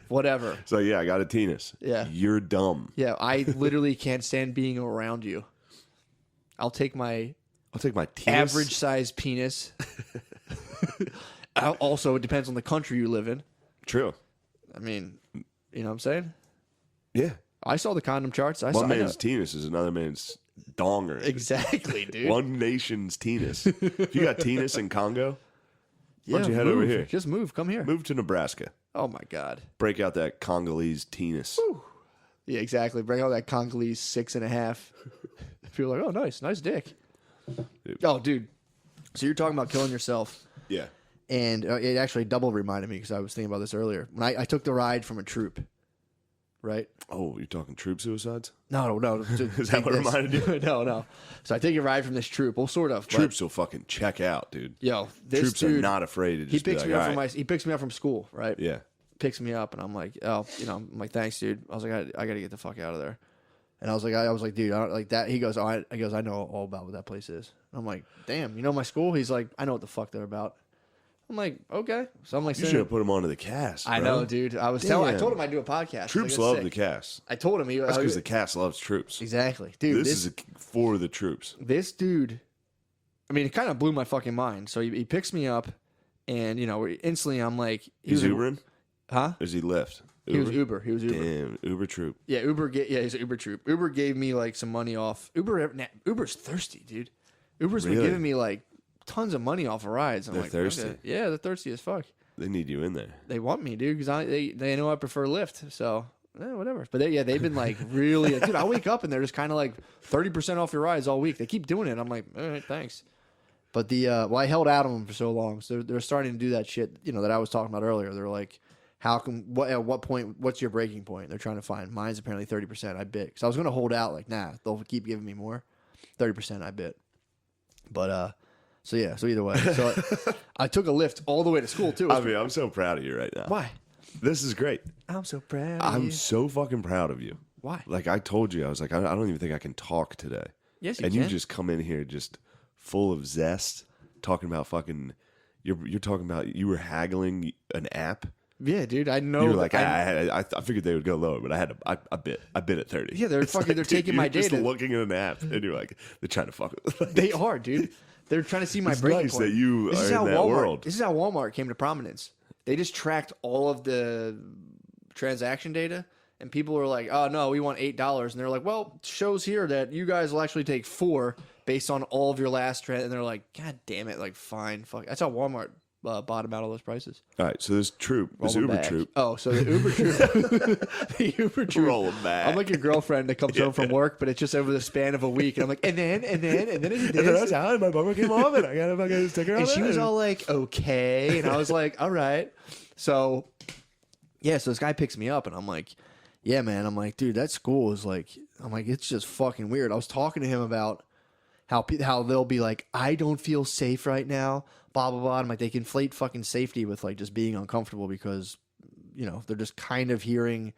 Whatever. So yeah, I got a penis. Yeah. You're dumb. Yeah, I literally can't stand being around you. I'll take my I'll take my penis. average size penis. Also, it depends on the country you live in. True. I mean, you know what I'm saying? Yeah. I saw the condom charts. I One know. man's penis is another man's donger. Exactly, dude. One nation's penis. If you got penis in Congo, why don't you head move. over here? Just move. Come here. Move to Nebraska. Oh my god. Break out that Congolese penis. Yeah, exactly. Bring out that Congolese 6.5. People are like, oh, nice dick. Dude. Oh, dude. So you're talking about killing yourself, Yeah. and it actually double reminded me because I was thinking about this earlier. When I took the ride from a troop, right? Oh, you're talking troop suicides? No. Is that what reminded you? No. So I take a ride from this troop. Well, sort of. but- Troops will fucking check out, dude. Yo, this Troops dude, are not afraid to He just be picks like, me up all from right. he picks me up from school, right? Yeah. Picks me up, and I'm like, oh, I'm like, thanks, dude. I was like, I got to get the fuck out of there. And I was like, dude, I don't like that. He goes, I know all about what that place is. And I'm like, damn, you know my school? He's like, I know what the fuck they're about. I'm like, okay. So I'm like, You should have put him onto the cast. I bro. know, dude. I Damn. told him I'd do a podcast. Troops love the cast. I told him That's because the cast loves troops. exactly, dude. This is for the troops. This dude, I mean, it kind of blew my fucking mind. So he picks me up, and instantly I'm like, He's Ubering? Huh? Or is he Lyft? He was Uber. Damn, Uber troop. Yeah, he's an Uber troop. Uber gave me like some money off. Uber's thirsty, dude. Uber's been giving me like tons of money off of rides. I'm They're like, thirsty. okay. Yeah, they're thirsty as fuck. They need you in there. They want me, dude, because they know I prefer Lyft. So whatever. But they've been like really, dude. I wake up and they're just kind of like 30% off your rides all week. They keep doing it. I'm like, all right, thanks. But I held out on them for so long, so they're starting to do that shit. That I was talking about earlier. They're like, at what point? What's your breaking point? They're trying to find. Mine's apparently 30%. I bid because I was going to hold out. Like, nah, they'll keep giving me more. 30%. I bid. But so either way, so I took a Lyft all the way to school too. I mean, I'm so proud of you right now. Why? This is great. I'm so proud. I'm so fucking proud of you. Why? Like I told you, I was like, I don't even think I can talk today. Yes, you and can. you just come in here just full of zest, talking about fucking. You're talking about you were haggling an app. Yeah, dude. I know. You were like, I figured they would go lower, but I bid at 30. Yeah, they're fucking. They're taking my data. Just looking at an app, and you're like, they're trying to fuck with. Like, They are, dude. They're trying to see my it's breaking nice point. that you This is are how in that world. This is how Walmart came to prominence. They just tracked all of the transaction data, and people were like, "Oh no, we want $8," and they're like, "Well, it shows here that you guys will actually take 4 based on all of your last and they're like, "God damn it!" Like, fine, fuck. That's how Walmart bottomed out all those prices. All right, so this Uber back. troop. Oh, so the Uber troop, the Uber troop. Roll 'em back. I'm like your girlfriend that comes home from work, but it's just over the span of a week, and I'm like, and then it's And then I this. was out, and my bumper came off, and I got a fucking sticker on And it. she was all like, okay. And I was like, all right. So, yeah, so this guy picks me up, and I'm like, yeah, man. I'm like, dude, that school is like, I'm like, it's just fucking weird. I was talking to him about how they'll be like, I don't feel safe right now, blah, blah, blah. I'm like, they conflate fucking safety with like just being uncomfortable because, they're just kind of hearing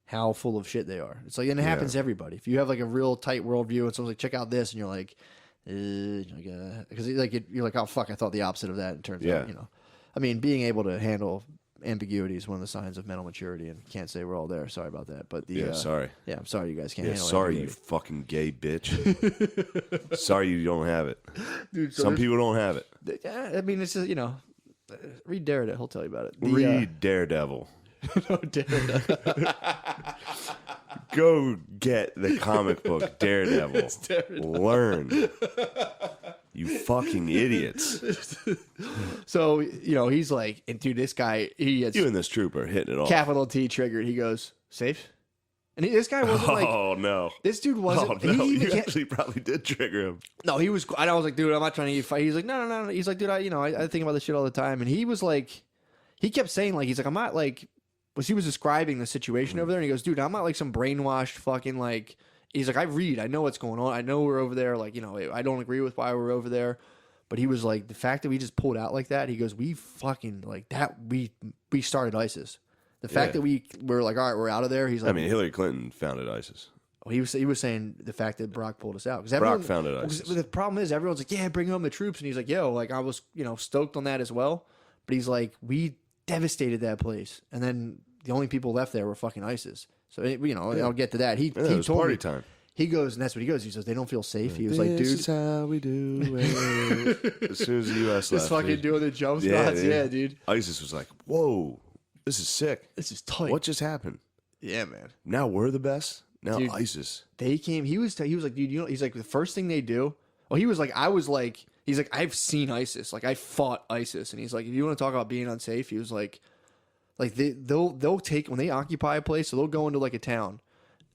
how full of shit they are. It's like, and it happens to everybody. If you have like a real tight worldview and someone's like, check out this, and you're like, because you're like, oh fuck, I thought the opposite of that. It turns out, I mean, being able to handle ambiguity is one of the signs of mental maturity, and can't say we're all there. Sorry about that, but sorry. Yeah, I'm sorry you guys can't. Yeah, handle sorry, you ambiguity. fucking gay bitch. Sorry you don't have it. Dude, so Some people don't have it. yeah, I mean, it's just, read Daredevil. He'll tell you about it. Read Daredevil. No, Daredevil. Go get the comic book Daredevil. Learn. You fucking idiots. So, he's like, and dude, this guy, he gets You and this troop are hitting it off. capital T triggered. He goes, safe? And this guy wasn't like, Oh, no. this dude wasn't. Oh, no. He even You can't, actually probably did trigger him. no, he was, and I was like, dude, I'm not trying to get fight. He's like, no. He's like, dude, I think about this shit all the time. And he was like, he kept saying, like, he's like, I'm not like, he was describing the situation over there. And he goes, dude, I'm not like some brainwashed fucking like, he's like, I know what's going on. I know we're over there. Like, I don't agree with why we're over there. But he was like, the fact that we just pulled out like that, he goes, we fucking, like, that, we started ISIS. The fact that we were like, all right, we're out of there. He's like, I mean, Hillary Clinton founded ISIS. he was saying the fact that Brock pulled us out. Brock founded ISIS. The problem is everyone's like, yeah, bring home the troops. And he's like, yo, like, I was, stoked on that as well. But he's like, we devastated that place. And then the only people left there were fucking ISIS. So, I'll get to that. He it was told party me, time. He goes, and that's what he goes. He says, they don't feel safe. He was like, dude. This is how we do it. As soon as the U.S. Just left. fucking dude. doing the jump Yeah, spots. dude. Yeah, dude. ISIS was like, whoa, this is sick. This is tight. What just happened? Yeah, man. Now we're the best? Now Dude. ISIS. They came. He was like, dude, he's like, the first thing they do. Well, he was like, he's like, I've seen ISIS. Like, I fought ISIS. And he's like, if you want to talk about being unsafe, he was like they'll take, when they occupy a place, so they'll go into like a town,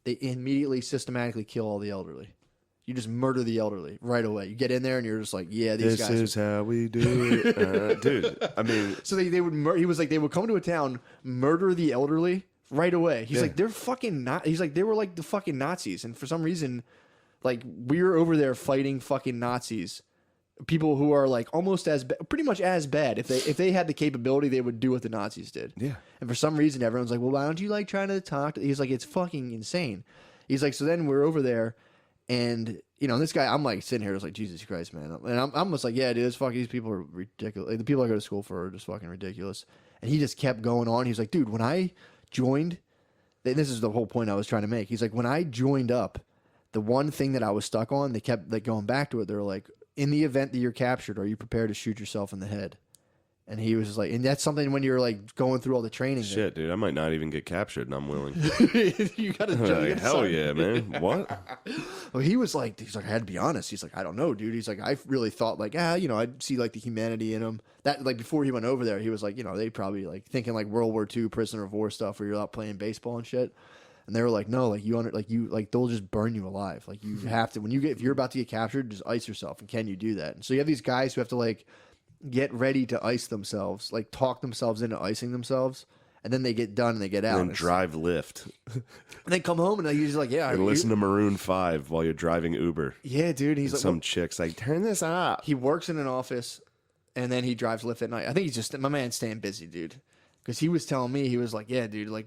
they immediately systematically kill all the elderly. You just murder the elderly right away. You get in there and you're just like, yeah, these guys. This is how we do it. Dude, I mean. So they would, he was like, they would come to a town, murder the elderly right away. He's like, they're fucking not. He's like, they were like the fucking Nazis. And for some reason, like, we're over there fighting fucking Nazis. People who are like almost pretty much as bad. If they had the capability, they would do what the Nazis did. Yeah. And for some reason, everyone's like, well, why don't you like trying to talk? He's like, it's fucking insane. He's like, so then we're over there, and you know, this guy, I'm like sitting here, just like, Jesus Christ, man. And I'm almost like, yeah, dude, this fucking, these people are ridiculous. Like, the people I go to school for are just fucking ridiculous. And he just kept going on. He's like, dude, when I joined, this is the whole point I was trying to make. He's like, when I joined up, the one thing that I was stuck on, they kept like going back to it. They're like, in the event that you're captured, are you prepared to shoot yourself in the head? And he was like, and that's something when you're like going through all the training. Shit, dude, I might not even get captured, and I'm willing. You gotta Like, hell yeah, man. What? Well, he's like, I had to be honest. He's like, I don't know, dude. He's like, I really thought like, you know, I'd see like the humanity in him. That like before he went over there, he was like, you know, they probably like thinking like World War II prisoner of war stuff where you're out playing baseball and shit. And they were like, no, like they'll just burn you alive. Like you have to, if you're about to get captured, just ice yourself. And can you do that? And so you have these guys who have to like get ready to ice themselves, like talk themselves into icing themselves, and then they get done and they get out. And then drive Lyft. And then come home and he's like, yeah. And listen to Maroon 5 while you're driving Uber. Yeah, dude. He's like, some chick's like, turn this up. He works in an office and then he drives Lyft at night. I think he's just, my man's staying busy, dude. Because he was telling me, he was like, yeah, dude, like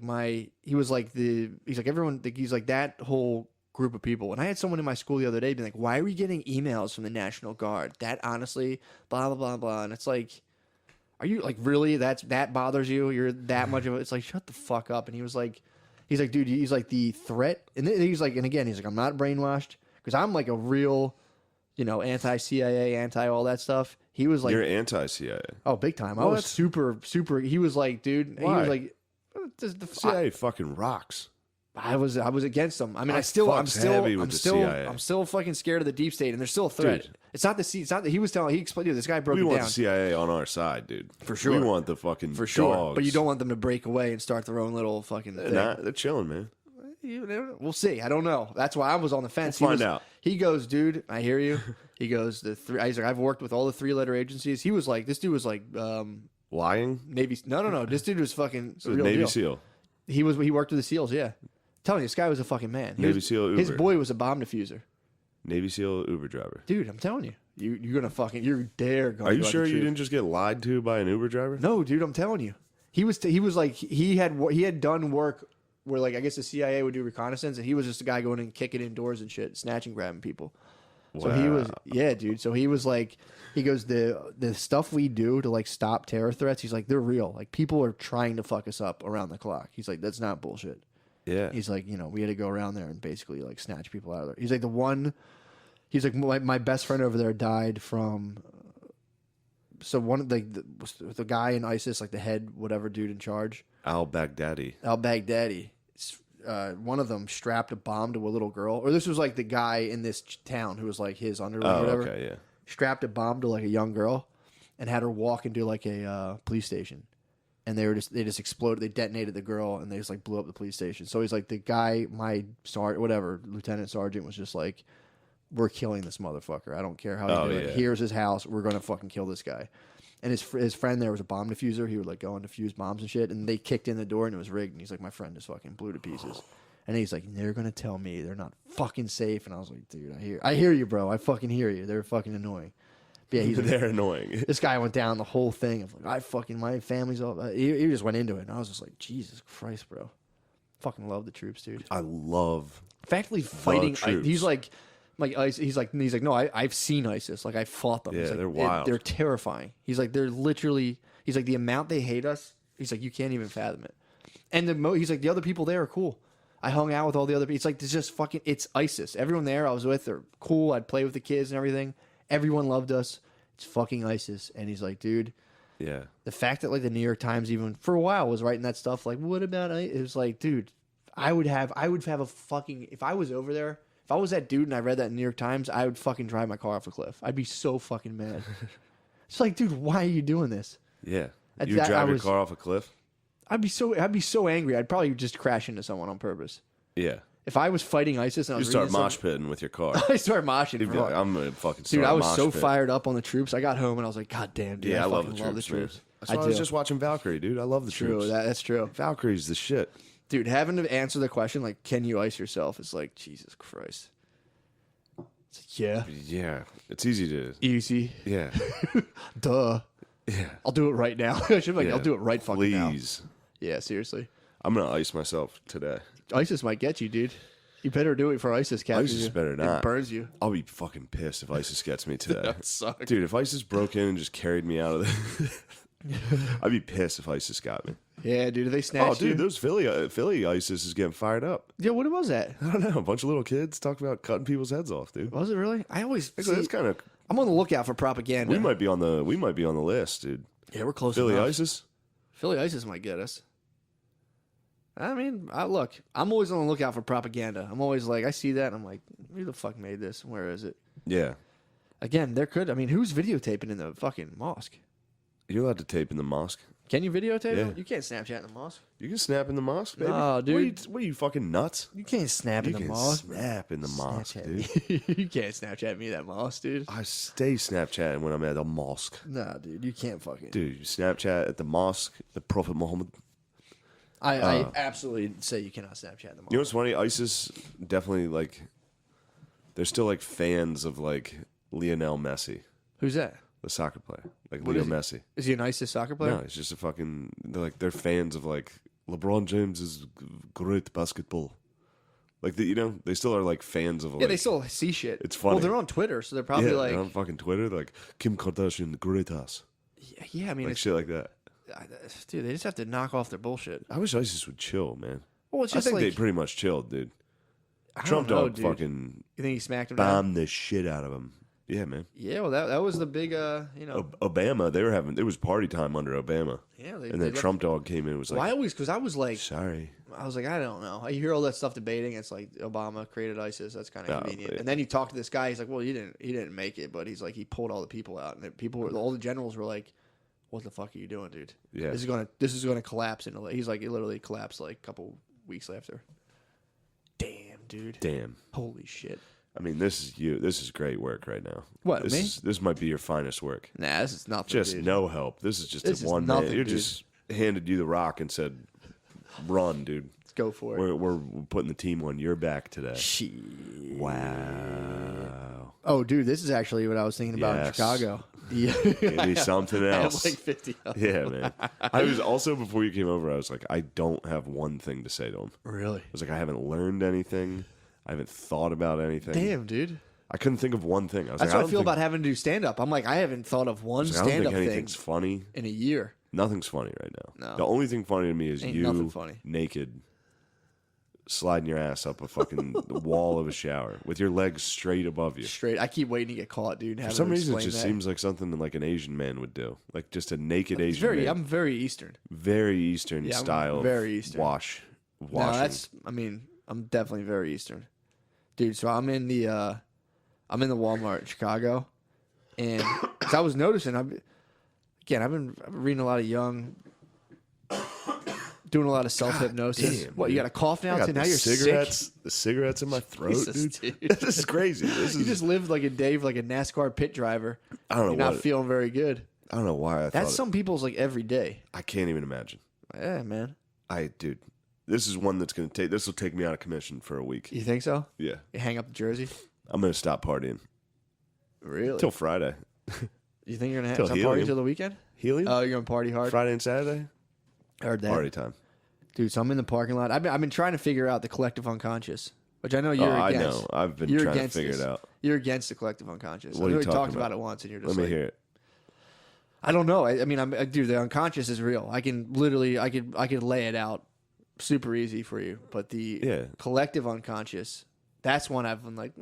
he's like everyone, he's like that whole group of people. And I had someone in my school the other day being like, why are we getting emails from the National Guard? That honestly, blah, blah, blah, blah. And it's like, are you like, really? That bothers you? You're that much of it? It's like, shut the fuck up. And he's like, dude, he's like the threat. And he's like, and again, he's like, I'm not brainwashed. Because I'm like a real, you know, anti-CIA, anti-all that stuff. He was like, you're anti-CIA. Oh, big time. I was super. He was like, dude, Why? he was like, The CIA fucking rocks. I was against them. I mean, I'm still fucking scared of the deep state, and they're still a threat. Dude. It's not he explained, dude, this guy broke We it want down. the CIA on our side, dude. For sure. We want the fucking For sure. dogs. But you don't want them to break away and start their own little fucking thing. They're chilling, man. We'll see. I don't know. That's why I was on the fence. We'll find out. He goes, dude, I hear you. He goes, he's like, I've worked with all the 3-letter agencies. He was like, this dude was like, lying? Navy. No. This dude was fucking real Navy deal. SEAL. He worked with the SEALs. Yeah, I'm telling you, this guy was a fucking man. Navy SEAL Uber. His boy was a bomb diffuser. Navy SEAL Uber driver. Dude, I'm telling you, you're gonna fucking, you're dare going. Are you sure you didn't just get lied to by an Uber driver? No, dude, I'm telling you, he was like he had done work where like I guess the CIA would do reconnaissance, and he was just a guy going and kicking in doors and shit, snatching, grabbing people. Wow. So he was, yeah, dude. So he was like, he goes, the stuff we do to like stop terror threats, he's like, they're real. Like people are trying to fuck us up around the clock. He's like, that's not bullshit. Yeah. He's like, you know, we had to go around there and basically like snatch people out of there. He's like he's like, my best friend over there died from, so one of the guy in ISIS, like the head, whatever dude in charge. Al-Baghdadi. One of them strapped a bomb to a little girl, or this was like the guy in this town who was like his underling or whatever. Okay, yeah. Strapped a bomb to like a young girl and had her walk into like a police station, and they just exploded. They detonated the girl and they just like blew up the police station. So he's like, the guy, my lieutenant sergeant was just like, we're killing this motherfucker. I don't care how you do it. Here's his house. We're gonna fucking kill this guy. And his friend there was a bomb diffuser. He would like go and defuse bombs and shit. And they kicked in the door and it was rigged. And he's like, my friend just fucking blew to pieces. And he's like, they're gonna tell me they're not fucking safe. And I was like, dude, I hear you, bro. I fucking hear you. They're fucking annoying. But yeah, they're annoying. This guy went down the whole thing of like, my family's all. He just went into it, and I was just like, Jesus Christ, bro. Fucking love the troops, dude. I love Factly fighting. troops. He's like he's like no, I've seen ISIS. Like I fought them. Yeah, he's like, they're wild. They're terrifying. He's like, they're literally. He's like, the amount they hate us. He's like, you can't even fathom it. And he's like, the other people there are cool. I hung out with all the other people. It's like, it's just fucking. It's ISIS. Everyone there I was with, they're cool. I'd play with the kids and everything. Everyone loved us. It's fucking ISIS. And he's like, dude. Yeah. The fact that like the New York Times even for a while was writing that stuff. Like, what about it? It was like, dude, I would have a fucking. If I was over there. If I was that dude and I read that in the New York Times, I would fucking drive my car off a cliff. I'd be so fucking mad. It's like, dude, why are you doing this? Yeah. You would drive your car off a cliff? I'd be so angry. I'd probably just crash into someone on purpose. Yeah. If I was fighting ISIS and I was you start mosh pitting with your car. I start moshing. Like, I'm gonna fucking start. Dude, I was mosh so pit. fired up on the troops. I got home and I was like, God damn, dude. Yeah, I love the troops. I was just watching Valkyrie, dude. I love the troops. That's true. Valkyrie's the shit. Dude, having to answer the question like, can you ice yourself? Is like, Jesus Christ. It's like, yeah. Yeah. It's easy to. Easy. Yeah. Duh. Yeah. I'll do it right now. I should be like, I'll do it right fucking now. Please. Yeah, seriously. I'm gonna ice myself today. ISIS might get you, dude. You better do it for ISIS captures ISIS you. better It not. burns you. I'll be fucking pissed if ISIS gets me today. That sucks. Dude, if ISIS broke in and just carried me out of the... I'd be pissed if ISIS got me. Yeah, dude. They snatched Oh, you. dude, those Philly ISIS is getting fired up. Yeah, what was that? I don't know. A bunch of little kids talking about cutting people's heads off, dude. Was it really? I always Actually, that's kind of... I'm on the lookout for propaganda. We might be on the list, dude. Yeah, we're close Philly enough. ISIS? Philly ISIS might get us. I mean, look, I'm always on the lookout for propaganda. I'm always like, I see that, and I'm like, who the fuck made this? Where is it? Yeah. Again, there could. I mean, who's videotaping in the fucking mosque? You're allowed to tape in the mosque. Can you videotape Yeah. it? You can't Snapchat in the mosque. You can snap in the mosque, baby. No, dude. What are you fucking nuts? You can't snap You in the can mosque. snap in the mosque, dude. Snapchat me. You can't Snapchat me that mosque, dude. I stay Snapchatting when I'm at the mosque. Nah, dude, you can't fucking. Dude, you Snapchat at the mosque, the Prophet Muhammad. I absolutely say you cannot Snapchat in the mosque. You know what's funny? ISIS definitely, like, they're still, like, fans of, like, Lionel Messi, Who's that? the soccer player. Like, What Leo is he? Messi. Is he an ISIS soccer player? No, he's just a fucking, they're fans of, like, LeBron James is great basketball. Like, they still are, like, fans of, like... Yeah, they still see shit. It's funny. Well, they're on Twitter, so they're probably yeah, like, they're on fucking Twitter. They're like, Kim Kardashian, great ass. yeah. I mean, Like, shit like that. dude, they just have to knock off their bullshit. I wish ISIS would chill, man. Well, it's I just think like they pretty much chilled, dude. I Trump don't know, dog dude. fucking You think he smacked him down? bombed the shit out of him. Yeah, man. Yeah, well, that was the big, Obama, it was party time under Obama. Yeah, And then Trump dog came in and was like, Well, because I was like, sorry. I don't know. I hear all that stuff debating. It's like Obama created ISIS. That's kind of Oh, convenient. yeah. And then you talk to this guy. He's like, well, he didn't make it, but he's like, he pulled all the people out, and all the generals were like, what the fuck are you doing, dude? Yeah. This is gonna collapse. He's like, it literally collapsed like a couple weeks after. Damn, dude. Damn. Holy shit. I mean, this is great work right now. What, me? This might be your finest work. Nah, this is nothing. Just dude. no help. This is just This a is one man. nothing, You dude. just handed you the rock and said, run, dude. Let's go for it. We're putting the team on your back today. Shit. Wow. Oh, dude, this is actually what I was thinking about in Yes. Chicago. Yeah. Give me something I have else. like 50 of them. Yeah, man. I was also, before you came over, I was like, I don't have one thing to say to him. Really? I was like, I haven't learned anything. I haven't thought about anything. Damn, dude. I couldn't think of one thing. I was That's like, how I feel about having to do stand up. I'm like, I haven't thought of one I don't stand up think thing anything's funny. in a year. Nothing's funny right now. No. The only thing funny to me is Ain't you nothing funny. naked sliding your ass up a fucking wall of a shower with your legs straight above you. Straight. I keep waiting to get caught, dude. For some reason, it just seems like something like an Asian man would do. Like just a naked Asian man. I'm very Eastern. Very Eastern Yeah, I'm style. very Eastern. Washing. No, I'm definitely very Eastern. Dude, so I'm in the Walmart in Chicago, and 'cause I was noticing, I've been reading a lot of Young, doing a lot of self hypnosis. damn, What, you dude. got a cough now? I got So now the you're cigarettes, sick. the cigarettes in my throat, Jesus, dude. dude. This is crazy. This You is just lived like a day like a NASCAR pit driver. I don't know You're not what- feeling very good. I don't know why I That's thought some people's like every day. I can't even imagine. Yeah, man. Dude, this is one that's this will take me out of commission for a week. You think so? Yeah. You hang up the jersey? I'm gonna stop partying Really? till Friday. You think you're gonna till have some party helium. till the weekend? Helium? Oh, you're gonna party hard. Friday and Saturday? I heard that. Party time. Dude, so I'm in the parking lot. I've been trying to figure out the collective unconscious, which I know you're I against. know. I've been You're trying to against figure this. it out. You're against the collective unconscious. What I are know you we talked talking about about? it once, and you're just Let me like, hear it. I don't know. Dude, the unconscious is real. I can literally, I could lay it out super easy for you. But the collective unconscious, that's one I've been like,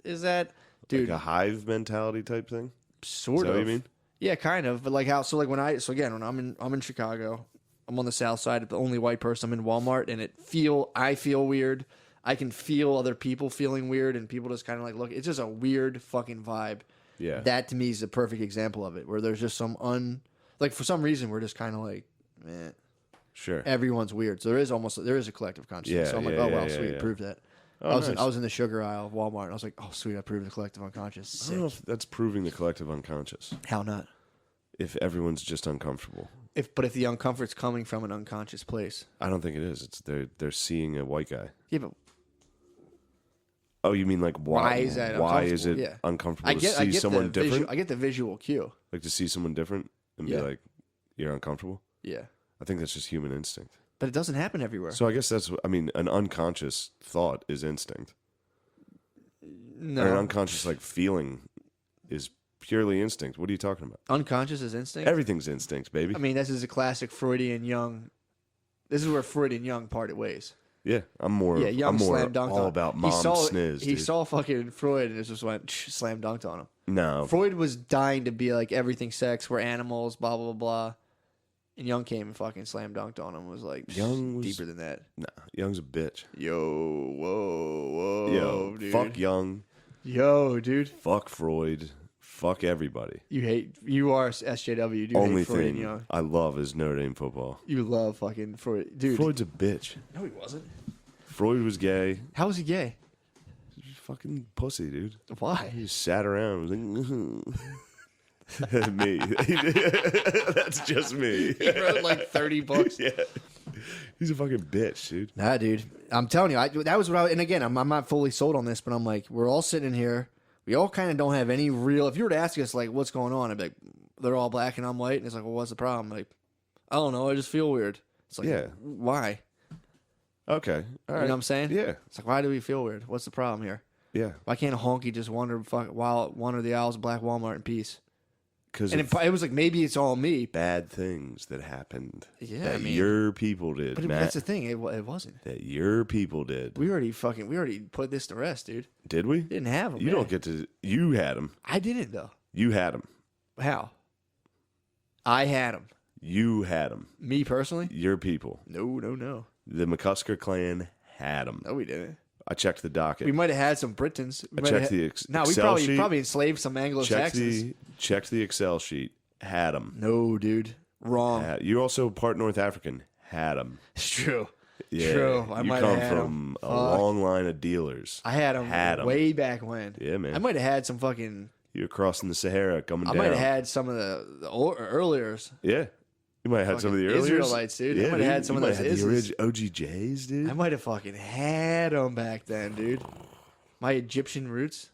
is that, dude? Like a hive mentality type thing? Sort Is that of. what you mean? Yeah, kind of. But like how? So like when I'm in Chicago, I'm on the south side, the only white person. I'm in Walmart, and I feel weird. I can feel other people feeling weird, and people just kind of like look. It's just a weird fucking vibe. Yeah. That to me is a perfect example of it, where there's just like for some reason we're just kind of like, Sure. everyone's weird. So there is a collective consciousness. Yeah, So I'm like, yeah, oh well, yeah, sweet, yeah. prove that. Oh, I was nice. in the sugar aisle of Walmart, and I was like, oh sweet, I proved the collective unconscious. I don't know Sick. if that's proving the collective unconscious. How not? If everyone's just uncomfortable. If the uncomfort's coming from an unconscious place. I don't think it is. It's they're seeing a white guy. Yeah, but Oh, you mean like why is that why is it uncomfortable? Yeah. uncomfortable to see someone different? I get the visual cue. Like to see someone different and Yeah. be like, you're uncomfortable? Yeah. I think that's just human instinct. But it doesn't happen everywhere. So I guess an unconscious thought is instinct. No. Or an unconscious like feeling is purely instinct. What are you talking about? Unconscious is instinct? Everything's instinct, baby. I mean, this is a classic Freudian Jung. This is where Freud and Jung parted ways. Yeah, I'm more Slam dunked all on. about mom sniz. He dude. saw fucking Freud and it just went slam dunked on him. No. Freud was dying to be like everything sex, we're animals, blah blah blah blah. And Jung came and fucking slam dunked on him. Was like Jung was deeper than that. Nah, Young's a bitch. Yo, whoa, Yo, dude. fuck Young. Yo, dude. Fuck Freud. Fuck everybody. You are SJW. You do Only hate Freud and thing Jung. I love is Notre Dame football. You love fucking Freud, dude. Freud's a bitch. No, he wasn't. Freud was gay. How was he gay? Fucking pussy, dude. Why? He just sat around. Was like, me. That's just me. He wrote like 30 books. Yeah. He's a fucking bitch, dude. Nah, dude. I'm telling you, that was what and again, I'm not fully sold on this, but I'm like, we're all sitting in here. We all kind of don't have any real. If you were to ask us, like, what's going on, I'd be like, they're all black and I'm white. And it's like, well, what's the problem? Like, I don't know. I just feel weird. It's like, Yeah. Why? Okay. All right. You know what I'm saying? Yeah. It's like, why do we feel weird? What's the problem here? Yeah. Why can't a honky just wander the aisles of Black Walmart in peace? Because And it was like, maybe it's all me. bad things that happened. Yeah, that I mean- your people did, But Matt. that's the thing. It wasn't. That your people did. We already put this to rest, dude. Did we? Didn't have them. You don't get to. You had them. I didn't, though. You had them. How? I had them. You had them. Me personally? Your people. No. The McCusker clan had them. No, we didn't. I checked the docket. We might have had some Britons. I checked the No, we Excel sheet. probably enslaved some Anglo-Saxons. Checked the Excel sheet. Had them. No, dude. Wrong. You also part North African. Had them. It's true. Yeah. True. I you might come have had from 'em. a long line of dealers. I had them Had 'em. way back when. Yeah, man. I might have had some fucking... You're crossing the Sahara, coming I down. might have had some of the earliers. Yeah. You might have had some of the Fucking earlier Israelites, dude. I might have had some of those The Izzes. OGJs, dude. I might have fucking had them back then, dude. My Egyptian roots.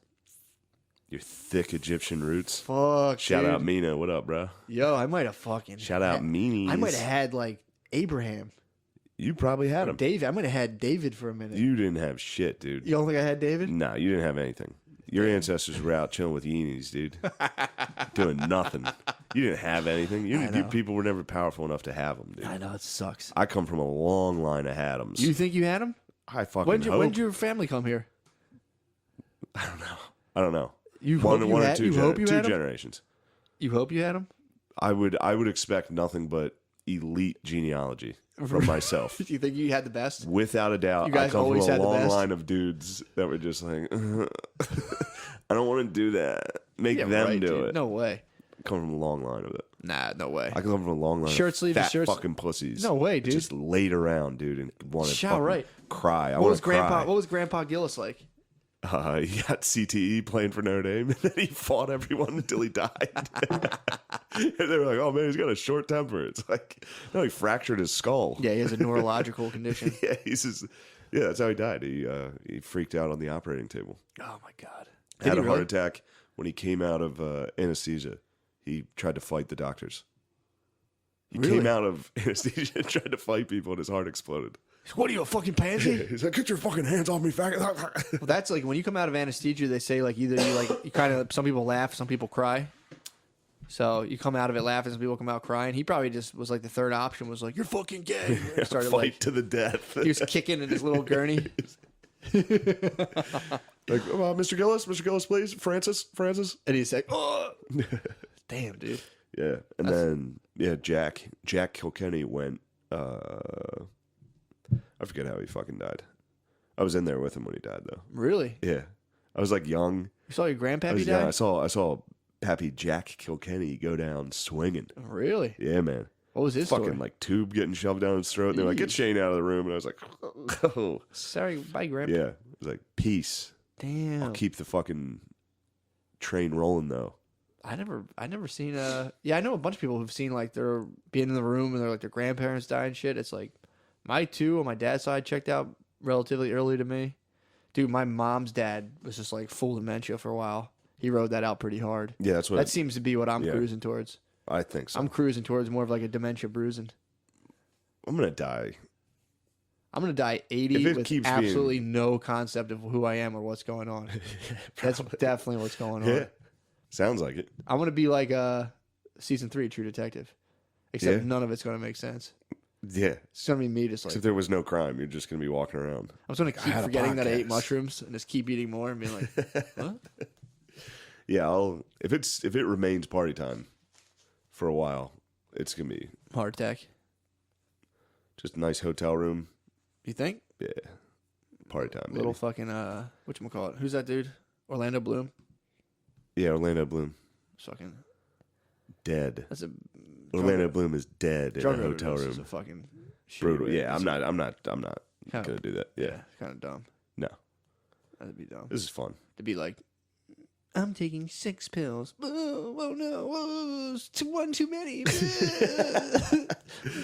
Your thick Egyptian roots. Fuck, Shout dude. out Mina. What up, bro? Yo, I might have fucking... Shout out Meanies. I might have had, like, Abraham. You probably had him. David. I might have had David for a minute. You didn't have shit, dude. You don't think I had David? Nah, you didn't have anything. Your ancestors were out chilling with yeenies, dude. Doing nothing. You didn't have anything. You people were never powerful enough to have them, dude. I know, it sucks. I come from a long line of Adams. You think you had him? I fucking When hope. did your family come here? I don't know. You One hope you or had, two, you hope you two had him? generations. You hope you had him? I would expect nothing but elite genealogy from myself. You think you had the best? Without a doubt, You guys I come always from a had the long best? line of dudes that were just like, I don't want to do that. Make them right, do dude. it. No way. I come from a long line of it. Nah, no way. I come from a long line Shirt of sleeves, fat shirts- fucking pussies. No way, dude. Just laid around, dude, and want to Shout right. cry. I What want was to cry. What was Grandpa Gillis like? He got CTE playing for Notre Dame, and then he fought everyone until he died. And they were like, "Oh man, he's got a short temper." It's like, no, he fractured his skull. Yeah, he has a neurological condition. Yeah, that's how he died. He freaked out on the operating table. Oh my god. Had a he heart really? attack when he came out of anesthesia. He tried to fight the doctors. He Really? came out of anesthesia and tried to fight people, and his heart exploded. What are you, a fucking pansy? He's like, "Get your fucking hands off me, faggot!" Well, that's like when you come out of anesthesia, they say like either you kind of some people laugh, some people cry. So you come out of it laughing, some people come out crying. He probably just was like the third option was like, "You're fucking gay." Started Fight like to the death. he was kicking in his little gurney. Like, Mr. Gillis, please, Francis. And he's like, "Oh, damn, dude." Yeah, and then Jack Kilkenny went. I forget how he fucking died. I was in there with him when he died, though. Really? Yeah, I was like young. You saw your I grandpappy die? I saw Pappy Jack Kilkenny go down swinging. Really? Yeah, man. What was his Fucking story? like tube getting shoved down his throat. And they're like, "Get Shane out of the room," and I was like, "Oh, Sorry, bye, grandpa. yeah." It was like, "Peace. Damn. I'll keep the fucking train rolling, though." I never seen yeah, I know a bunch of people who've seen like they're being in the room and they're like their grandparents die and shit. It's like my two on my dad's side checked out relatively early to me. Dude, my mom's dad was just like full dementia for a while. He rode that out pretty hard. Yeah, that's what That seems to be what I'm cruising towards. I think so. I'm cruising towards more of like a dementia bruising. I'm gonna die I'm gonna die If 80 it with keeps absolutely no concept of who I am or what's going on. That's definitely what's going on. Yeah. Sounds like it. I want to be like season 3 True Detective, except none of it's gonna make sense. Yeah. It's gonna be me just like. Except there was no crime. You're just going to be walking around. I'm just gonna keep had a forgetting that I ate podcast. mushrooms and just keep eating more and being like, what? Yeah, if it remains party time for a while, it's going to be Heart attack. just a nice hotel room. You think? Yeah. Party time, Little baby. fucking whatchamacallit? Who's that dude? Orlando Bloom. Yeah, Orlando Bloom. Fucking. Dead. That's a. Orlando Bloom is dead in a drug hotel overdose is room. a fucking. shitty Brutal. way Yeah, to I'm say it. not Kinda- going to do that. Yeah. kind of dumb. No. That'd be dumb. This is fun. To be like, I'm taking 6 pills. Oh no! Oh, it's one too many.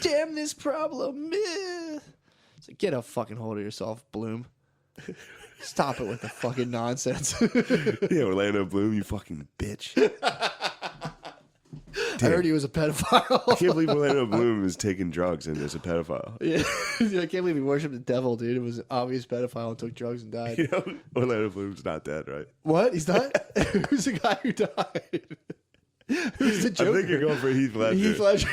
Damn this problem. It's like, get a fucking hold of yourself, Bloom. Stop it with the fucking nonsense. Yeah, Orlando Bloom, you fucking bitch. I heard he was a pedophile. I can't believe Orlando Bloom is taking drugs and is a pedophile. Yeah, dude, I can't believe he worshipped the devil, dude. It was an obvious pedophile and took drugs and died. You know, Orlando Bloom's not dead, right? What? He's not? Who's the guy who died? Who's the I Joker? think you're going for Heath Ledger. Heath Ledger.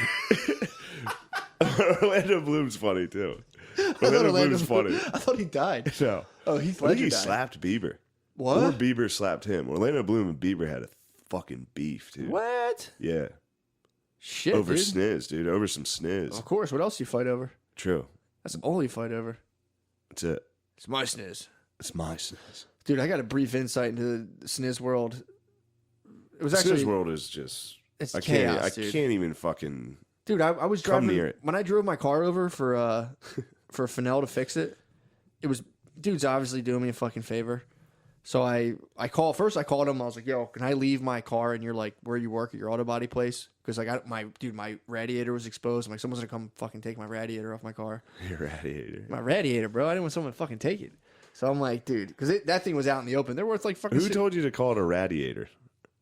Orlando Bloom's funny too. I thought Orlando Orlando Bloom's funny. I thought he died. No. Oh, Heath I think Ledger he died. slapped Bieber. What? Or Bieber slapped him. Orlando Bloom and Bieber had a fucking beef, dude. What? Yeah. Shit, Over dude. sniz, dude. Over some sniz. Of course. What else do you fight over? True. That's all you fight over. That's it. It's my sniz. It's my sniz. Dude, I got a brief insight into the sniz world. It was actually... Sniz world is just... It's I chaos, can't dude. even fucking... Dude, I was Come driving... near it. When I drove my car over for Fennell to fix it, it was... Dude's obviously doing me a fucking favor. So I called him. I was like, yo, can I leave my car in your, like, where you work at your auto body place? Because I got my radiator was exposed. I'm like, someone's going to come fucking take my radiator off my car. Your radiator. My radiator, bro. I didn't want someone to fucking take it. So I'm like, dude, because that thing was out in the open. They're worth like fucking Who told you to call it a radiator?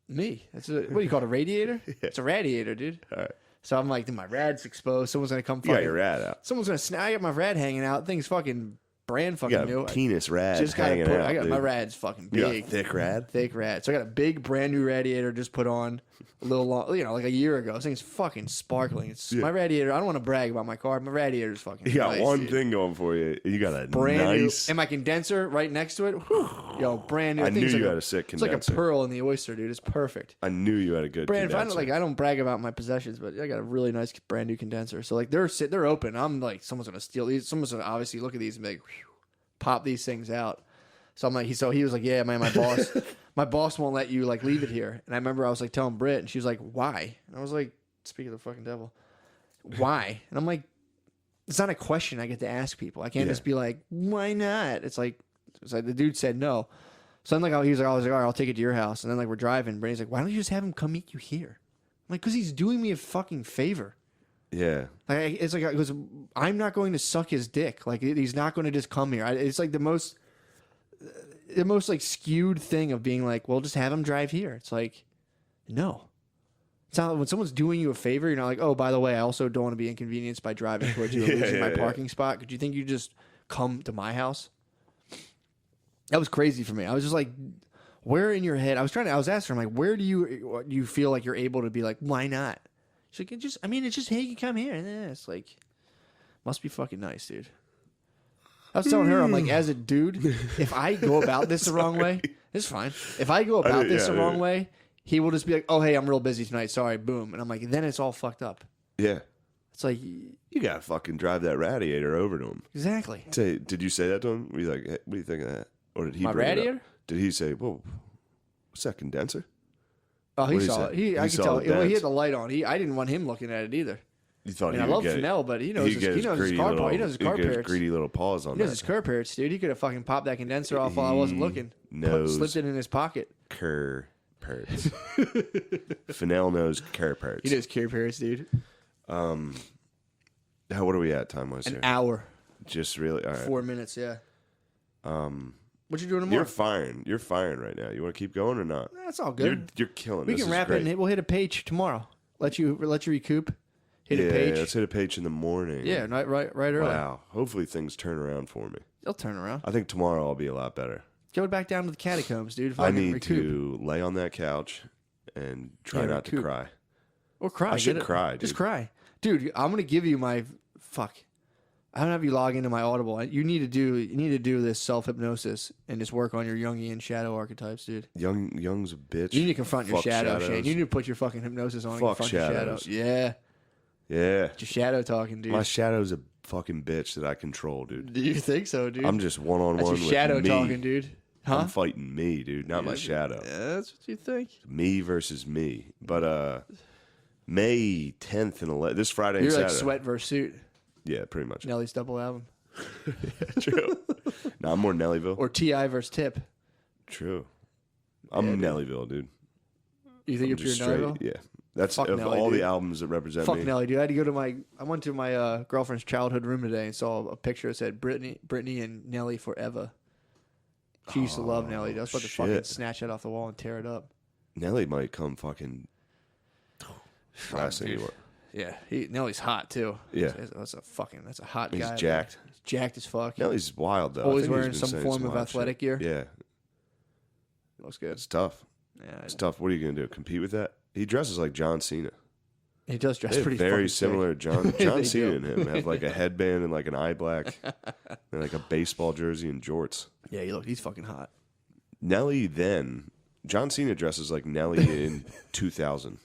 me. What do you call it, a radiator? It's a radiator, dude. All right. So I'm like, dude, my rad's exposed. Someone's going to come You got fucking... your rad out. Someone's going to snap. I got my rad hanging out. Thing's fucking brand You fucking got new. a penis rad Just gotta hanging put. out, I got dude. my rad's fucking You got a big, thick rad? thick rad. So I got a big brand new radiator just put on a little long, like a year ago. This thing's fucking sparkling. It's my radiator. I don't want to brag about my car. My radiator's fucking. You got nice, one dude. thing going for you. You got a Brand nice... new, and my condenser right next to it. Whew, yo, brand new. I Thing's knew like you had a sick It's like a condenser. pearl in the oyster, dude. It's perfect. I knew you had a good Brand, condenser. I don't brag about my possessions, but I got a really nice brand new condenser. So like they're open. I'm like, someone's gonna steal these. Someone's gonna obviously look at these and be like, whew, pop these things out. So I'm like, he was like, yeah, man, my boss won't let you like leave it here. And I remember I was like telling Britt, and she was like, why? And I was like, speak of the fucking devil, why? And I'm like, it's not a question I get to ask people. I can't just be like, why not? It's like the dude said no. So then like he was like, all right, I'll take it to your house. And then like we're driving, Brittany's like, why don't you just have him come meet you here? I'm like, because he's doing me a fucking favor. Yeah. Like it's like, because I'm not going to suck his dick. Like he's not going to just come here. It's like the most like skewed thing of being like, well, just have him drive here. It's like, no. It's not when someone's doing you a favor, you're not like, oh, by the way, I also don't want to be inconvenienced by driving towards you and losing my parking spot. Could you think you just come to my house? That was crazy for me. I was just like, where in your head? I was asking her, like, where do you feel like you're able to be like, why not? She's like, it's just, hey, you come here. And then it's like, must be fucking nice, dude. I was telling her, I'm like, as a dude, if I go about this the wrong way, it's fine. If I go about this the wrong way, he will just be like, oh, hey, I'm real busy tonight. Sorry, boom. And I'm like, then it's all fucked up. Yeah. It's like, You got to fucking drive that radiator over to him. exactly. Did you say that to him? Were you like, hey, what do you think of that? Or did he My bring it up? radiator? Did he say, whoa, what's that, condenser? Oh, he What did he saw say? it. He I could saw tell. the Well, he dents. had the light on. I didn't want him looking at it either. You thought I mean, I he would love get Fennell, but he knows he'd get his car. greedy He knows his car he'd get his parrots. greedy little paws on He knows that. his car parrots, dude. He could have fucking popped that condenser off while I wasn't looking. knows Slipped it in his pocket. Cur parrots. Fennell knows cur parrots. He knows car parrots, dude. What are we at time-wise An here? hour, Just really, all right. 4 minutes, yeah. What you doing tomorrow? You're firing right now. You want to keep going or not? That's all good. You're killing We this. can is wrap great. it and we'll hit a page tomorrow. Let you recoup. Hit a page. let's hit a page in the morning. Yeah, right early. Wow. Hopefully things turn around for me. They'll turn around. I think tomorrow I'll be a lot better. Go back down to the catacombs, dude. I need to lay on that couch and try not to cry. Or cry. I should cry, dude. Just cry. Dude, I'm going to give you my... Fuck. I don't have you log into my Audible. You need to do this self-hypnosis and just work on your Jungian shadow archetypes, dude. Young's a bitch. You need to confront your shadow, shadows. Shane. You need to put your fucking hypnosis on and Fuck confront shadows. your shadow. Yeah. Yeah. Just shadow talking, dude. My shadow's a fucking bitch that I control, dude. Do you think so, dude? I'm just one-on-one That's with your shadow me. talking, dude. Huh? I'm fighting me, dude, not my shadow. Yeah, that's what you think. Me versus me. But May 10th and 11th, this Friday You're and like Saturday. Sweat versus Suit. Yeah, pretty much. Nelly's double album. True. No, I'm more Nellyville. Or T.I. versus Tip. True. I'm Nellyville, dude. You think you're pure Nellyville? Yeah. That's Fuck of Nelly, all dude. the albums that represent Fuck me. Nelly, dude. I went to my girlfriend's childhood room today and saw a picture that said Britney and Nelly forever. She used to love Nelly. I was about to fucking snatch it off the wall and tear it up. Nelly might come fucking Dude. Yeah, Nelly's hot too. Yeah. That's a hot He's guy. jacked. He's jacked as fuck. Nelly's wild though. Always I think wearing he's been some saying form of wild athletic shit. gear. Yeah. Looks good. It's tough. Yeah, It's tough. What are you gonna do? Compete with that? He dresses like John Cena. he does dress They're pretty very fucking similar. sick. John They Cena do. and him have like a headband and like an eye black, and like a baseball jersey and jorts. Yeah, he's fucking hot. Nelly then. John Cena dresses like Nelly in 2000.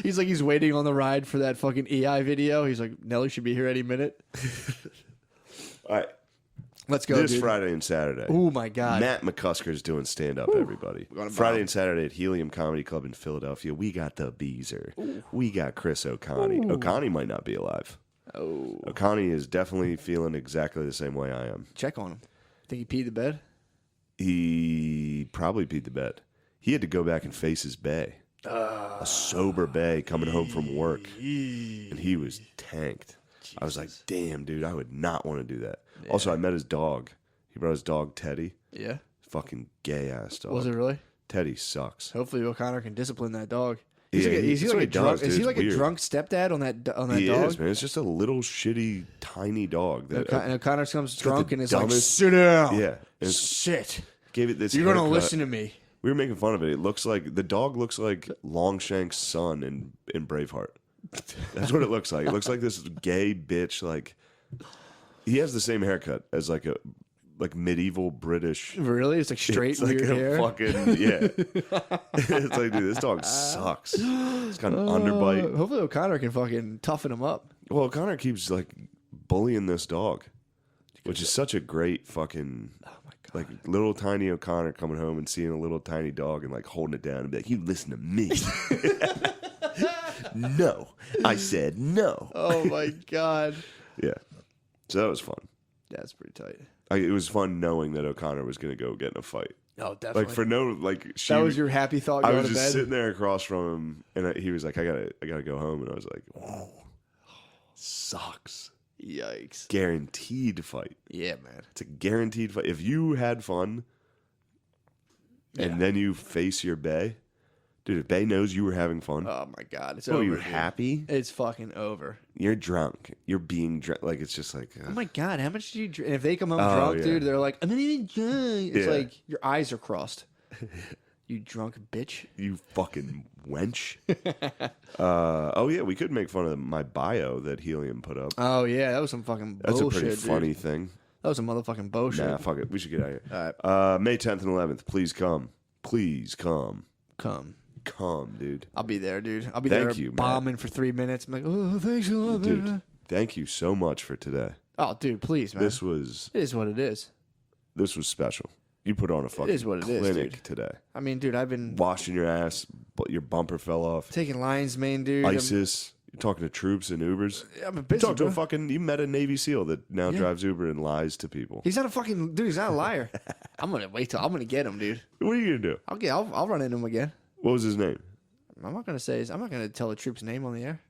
He's waiting on the ride for that fucking EI video. He's like, Nelly should be here any minute. All right. Let's go, This dude. Friday and Saturday. Oh my god. Matt McCusker's doing stand-up, everybody. Friday and Saturday at Helium Comedy Club in Philadelphia. We got the Beezer. We got Chris O'Connie. O'Connie might not be alive. Oh. O'Connie is definitely feeling exactly the same way I am. Check on him. Think he peed the bed? He probably peed the bed. He had to go back and face his bae. A sober bae coming home from work. And he was tanked. Jesus. I was like, damn, dude, I would not want to do that. Yeah. Also, I met his dog. He brought his dog, Teddy. Yeah. Fucking gay-ass dog. Was it really? Teddy sucks. Hopefully O'Connor can discipline that dog. Is he like a drunk stepdad on that dog? He is, man. It's just a little shitty, tiny dog. And O'Connor comes drunk and is like, dumbest- sit down. Yeah. Sit. Gave it this You're going to haircut. listen to me. We were making fun of it. It looks like the dog looks like Longshank's son in Braveheart. That's what it looks like. It looks like this gay bitch. Like he has the same haircut as like a medieval British. Really? It's like straight It's like weird a hair. fucking it's like, dude, this dog sucks. It's got an underbite. Hopefully O'Connor can fucking toughen him up. Well, Connor keeps like bullying this dog, which is such a great fucking. Like little tiny O'Connor coming home and seeing a little tiny dog and like holding it down and be like, "You listen to me." No, I said no. Oh my god. Yeah, so that was fun. That's pretty tight. It was fun knowing that O'Connor was going to go get in a fight. Oh, definitely. Like for no that was your happy thought. I Going was to just bed? sitting there across from him, and he was like, "I gotta go home," and I was like, "Whoa, sucks." Yikes. Guaranteed fight. Yeah, man. It's a guaranteed fight. If you had fun and then you face your bae, dude, if bae knows you were having fun, Oh my god, it's oh, over. you're dude. happy? It's fucking over. You're drunk. You're being drunk. Like, it's just like, Oh my god, how much did you drink? And if they come home Oh, drunk, yeah. dude, they're like, I'm not even drunk. It's Yeah. like your eyes are crossed. You drunk bitch. you fucking wench. Oh, yeah, we could make fun of my bio that Helium put up. Oh yeah, that was some fucking That's bullshit. a pretty dude. funny thing. That was some motherfucking bullshit. Nah, fuck it. We should get out of here. All right. May 10th and 11th. Please come. Please come. Come. Come, dude. I'll be there, dude. I'll be Thank there you, Matt. bombing for 3 minutes. I'm like, oh, thanks a lot. Dude, thank you so much for today. Oh, dude, please, man. This was It is what it is. special. You put on a fucking is what it is, clinic dude. today. I mean, dude, I've been Washing your ass, but your bumper fell off. taking lion's mane, dude. ISIS. You're talking to troops and Ubers. I'm a You busy, talked to bro. you met a Navy SEAL that now drives Uber and lies to people. He's not a fucking dude. He's not a liar. I'm gonna wait till I'm gonna get him, dude. What are you gonna do? I'll run into him again. What was his name? I'm not gonna tell the troop's name on the air.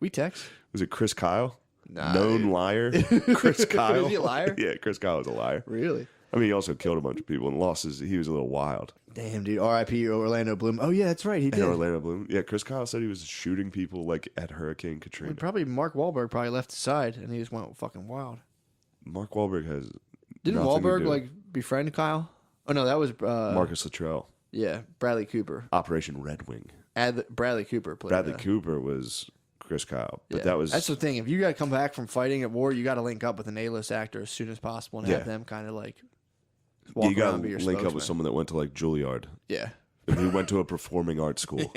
We text. Was it Chris Kyle? Nah, Known dude. liar. Chris Kyle. Is he a liar? Yeah, Chris Kyle was a liar. Really? I mean, he also killed a bunch of people and lost his. He was a little wild. Damn, dude. R.I.P. Orlando Bloom. Oh yeah, that's right. He did. And Orlando Bloom. Yeah, Chris Kyle said he was shooting people like at Hurricane Katrina. Probably Mark Wahlberg probably left his side and he just went fucking wild. Mark Wahlberg has. Didn't nothing to Wahlberg do. like befriend Kyle? Oh no, that was Marcus Luttrell. Yeah, Bradley Cooper. Operation Red Wing. Bradley Cooper played. Bradley Cooper was Chris Kyle, but that's the thing. If you got to come back from fighting at war, you got to link up with an A-list actor as soon as possible and have them kind of like walk you got to around, be your link up with spokesman. someone that went to like Juilliard. Yeah. And he went to a performing arts school,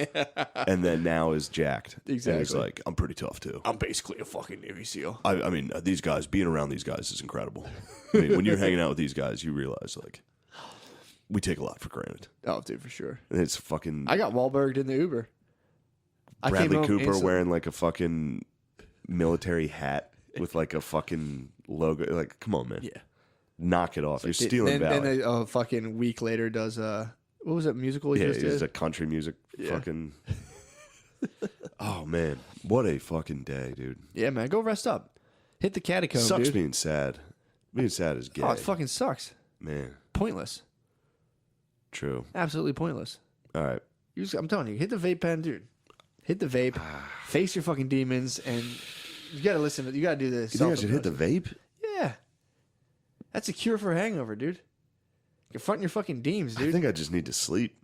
and then now is jacked. Exactly. And he's like, I'm pretty tough too. I'm basically a fucking Navy SEAL. I mean, these guys, being around these guys is incredible. I mean, when you're hanging out with these guys, you realize like we take a lot for granted. Oh, dude, for sure. And it's fucking. I got Wahlberg in the Uber. Bradley Cooper wearing like a fucking military hat with like a fucking logo. Like, come on, man. Yeah. Knock it off. You're stealing valor. Then a fucking week later does what was that musical he just did? It's a country music fucking. Oh man, what a fucking day, dude. Yeah, man, go rest up. Hit the catacomb, Sucks dude. being sad. Being sad is gay. Oh, it fucking sucks. Man, Pointless. true. Absolutely pointless. All right. I'm telling you, hit the vape pen, dude. Hit the vape. Face your fucking demons, and you gotta listen. You gotta do this. You think I should hit the vape? Yeah. That's a cure for a hangover, dude. Confront your fucking demons, dude. I think I just need to sleep.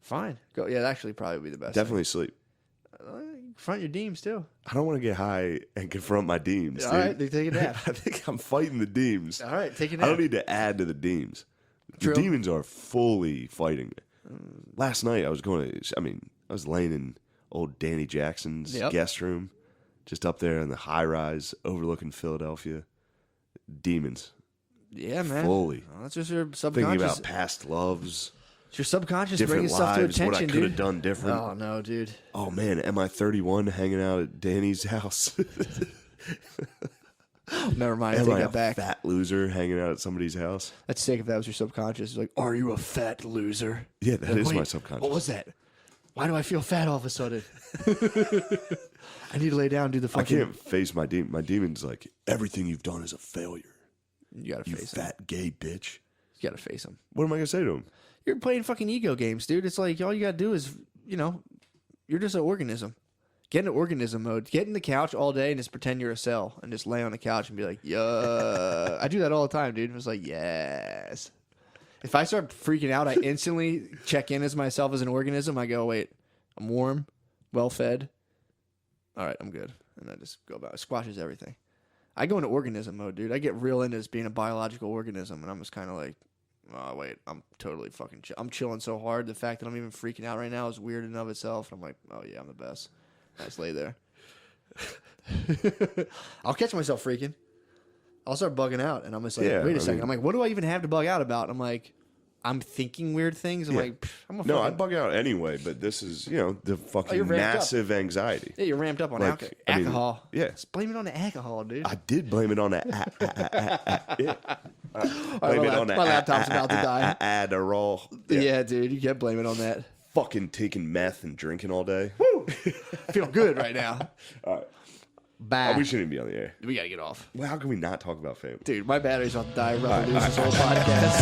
Fine. Go. Yeah, that actually probably be the best. Definitely sleep. Confront your demons too. I don't want to get high and confront my deems. All dude. right, then take a nap. I think I'm fighting the deems. All right, take a nap. I don't need to add to the deems. True. The demons are fully fighting me. Last night I was I was laying in old Danny Jackson's guest room, just up there in the high rise overlooking Philadelphia. Demons. Yeah, man. Fully. Well, that's just your subconscious. Thinking about past loves, It's your subconscious different bringing stuff to lives, attention, what I could dude. have done different. Oh no, dude. Oh man, am I 31 hanging out at Danny's house? Never mind. I Am take I a that back. fat loser hanging out at somebody's house? That's sick if that was your subconscious. It's like, are you a fat loser? Yeah, that is Wait, my subconscious. What was that? Why do I feel fat all of a sudden? I need to lay down and do the I fucking... can't face my demon. My demon's like, everything you've done is a failure. You gotta You face him. fat gay bitch. You gotta face him. What am I going to say to him? You're playing fucking ego games, dude. It's like, all you gotta do is, you're just an organism. Get into organism mode. Get in the couch all day and just pretend you're a cell and just lay on the couch and be like, yeah. I do that all the time, dude. It was like, yes. If I start freaking out, I instantly check in as myself as an organism. I go, wait, I'm warm, well fed. All right, I'm good. And I just go about it. Squashes everything. I go into organism mode, dude. I get real into this being a biological organism, and I'm just kind of like, oh, wait, I'm totally fucking I'm chilling so hard. The fact that I'm even freaking out right now is weird in and of itself. I'm like, oh, yeah, I'm the best. I just lay there. I'll catch myself freaking. I'll start bugging out, and I'm just like, wait a second. I'm like, what do I even have to bug out about? I'm like, I'm thinking weird things. I'm like, I'm a No, fucking... I bug out anyway, but this is, the fucking you're ramped up. massive anxiety. Yeah, you're ramped up on Like, I mean, alcohol. yeah. Just blame it on the alcohol, dude. I did blame it on that. Blame it on that. my laptop's about to die. Adderall. Yeah, dude, you kept blaming on that. Fucking taking meth and drinking all day. Woo! Feel good right now. All right. Bye. We shouldn't be on the air. We gotta get off. Well, how can we not talk about family? Dude, my battery's about to die. We're about to lose this whole podcast.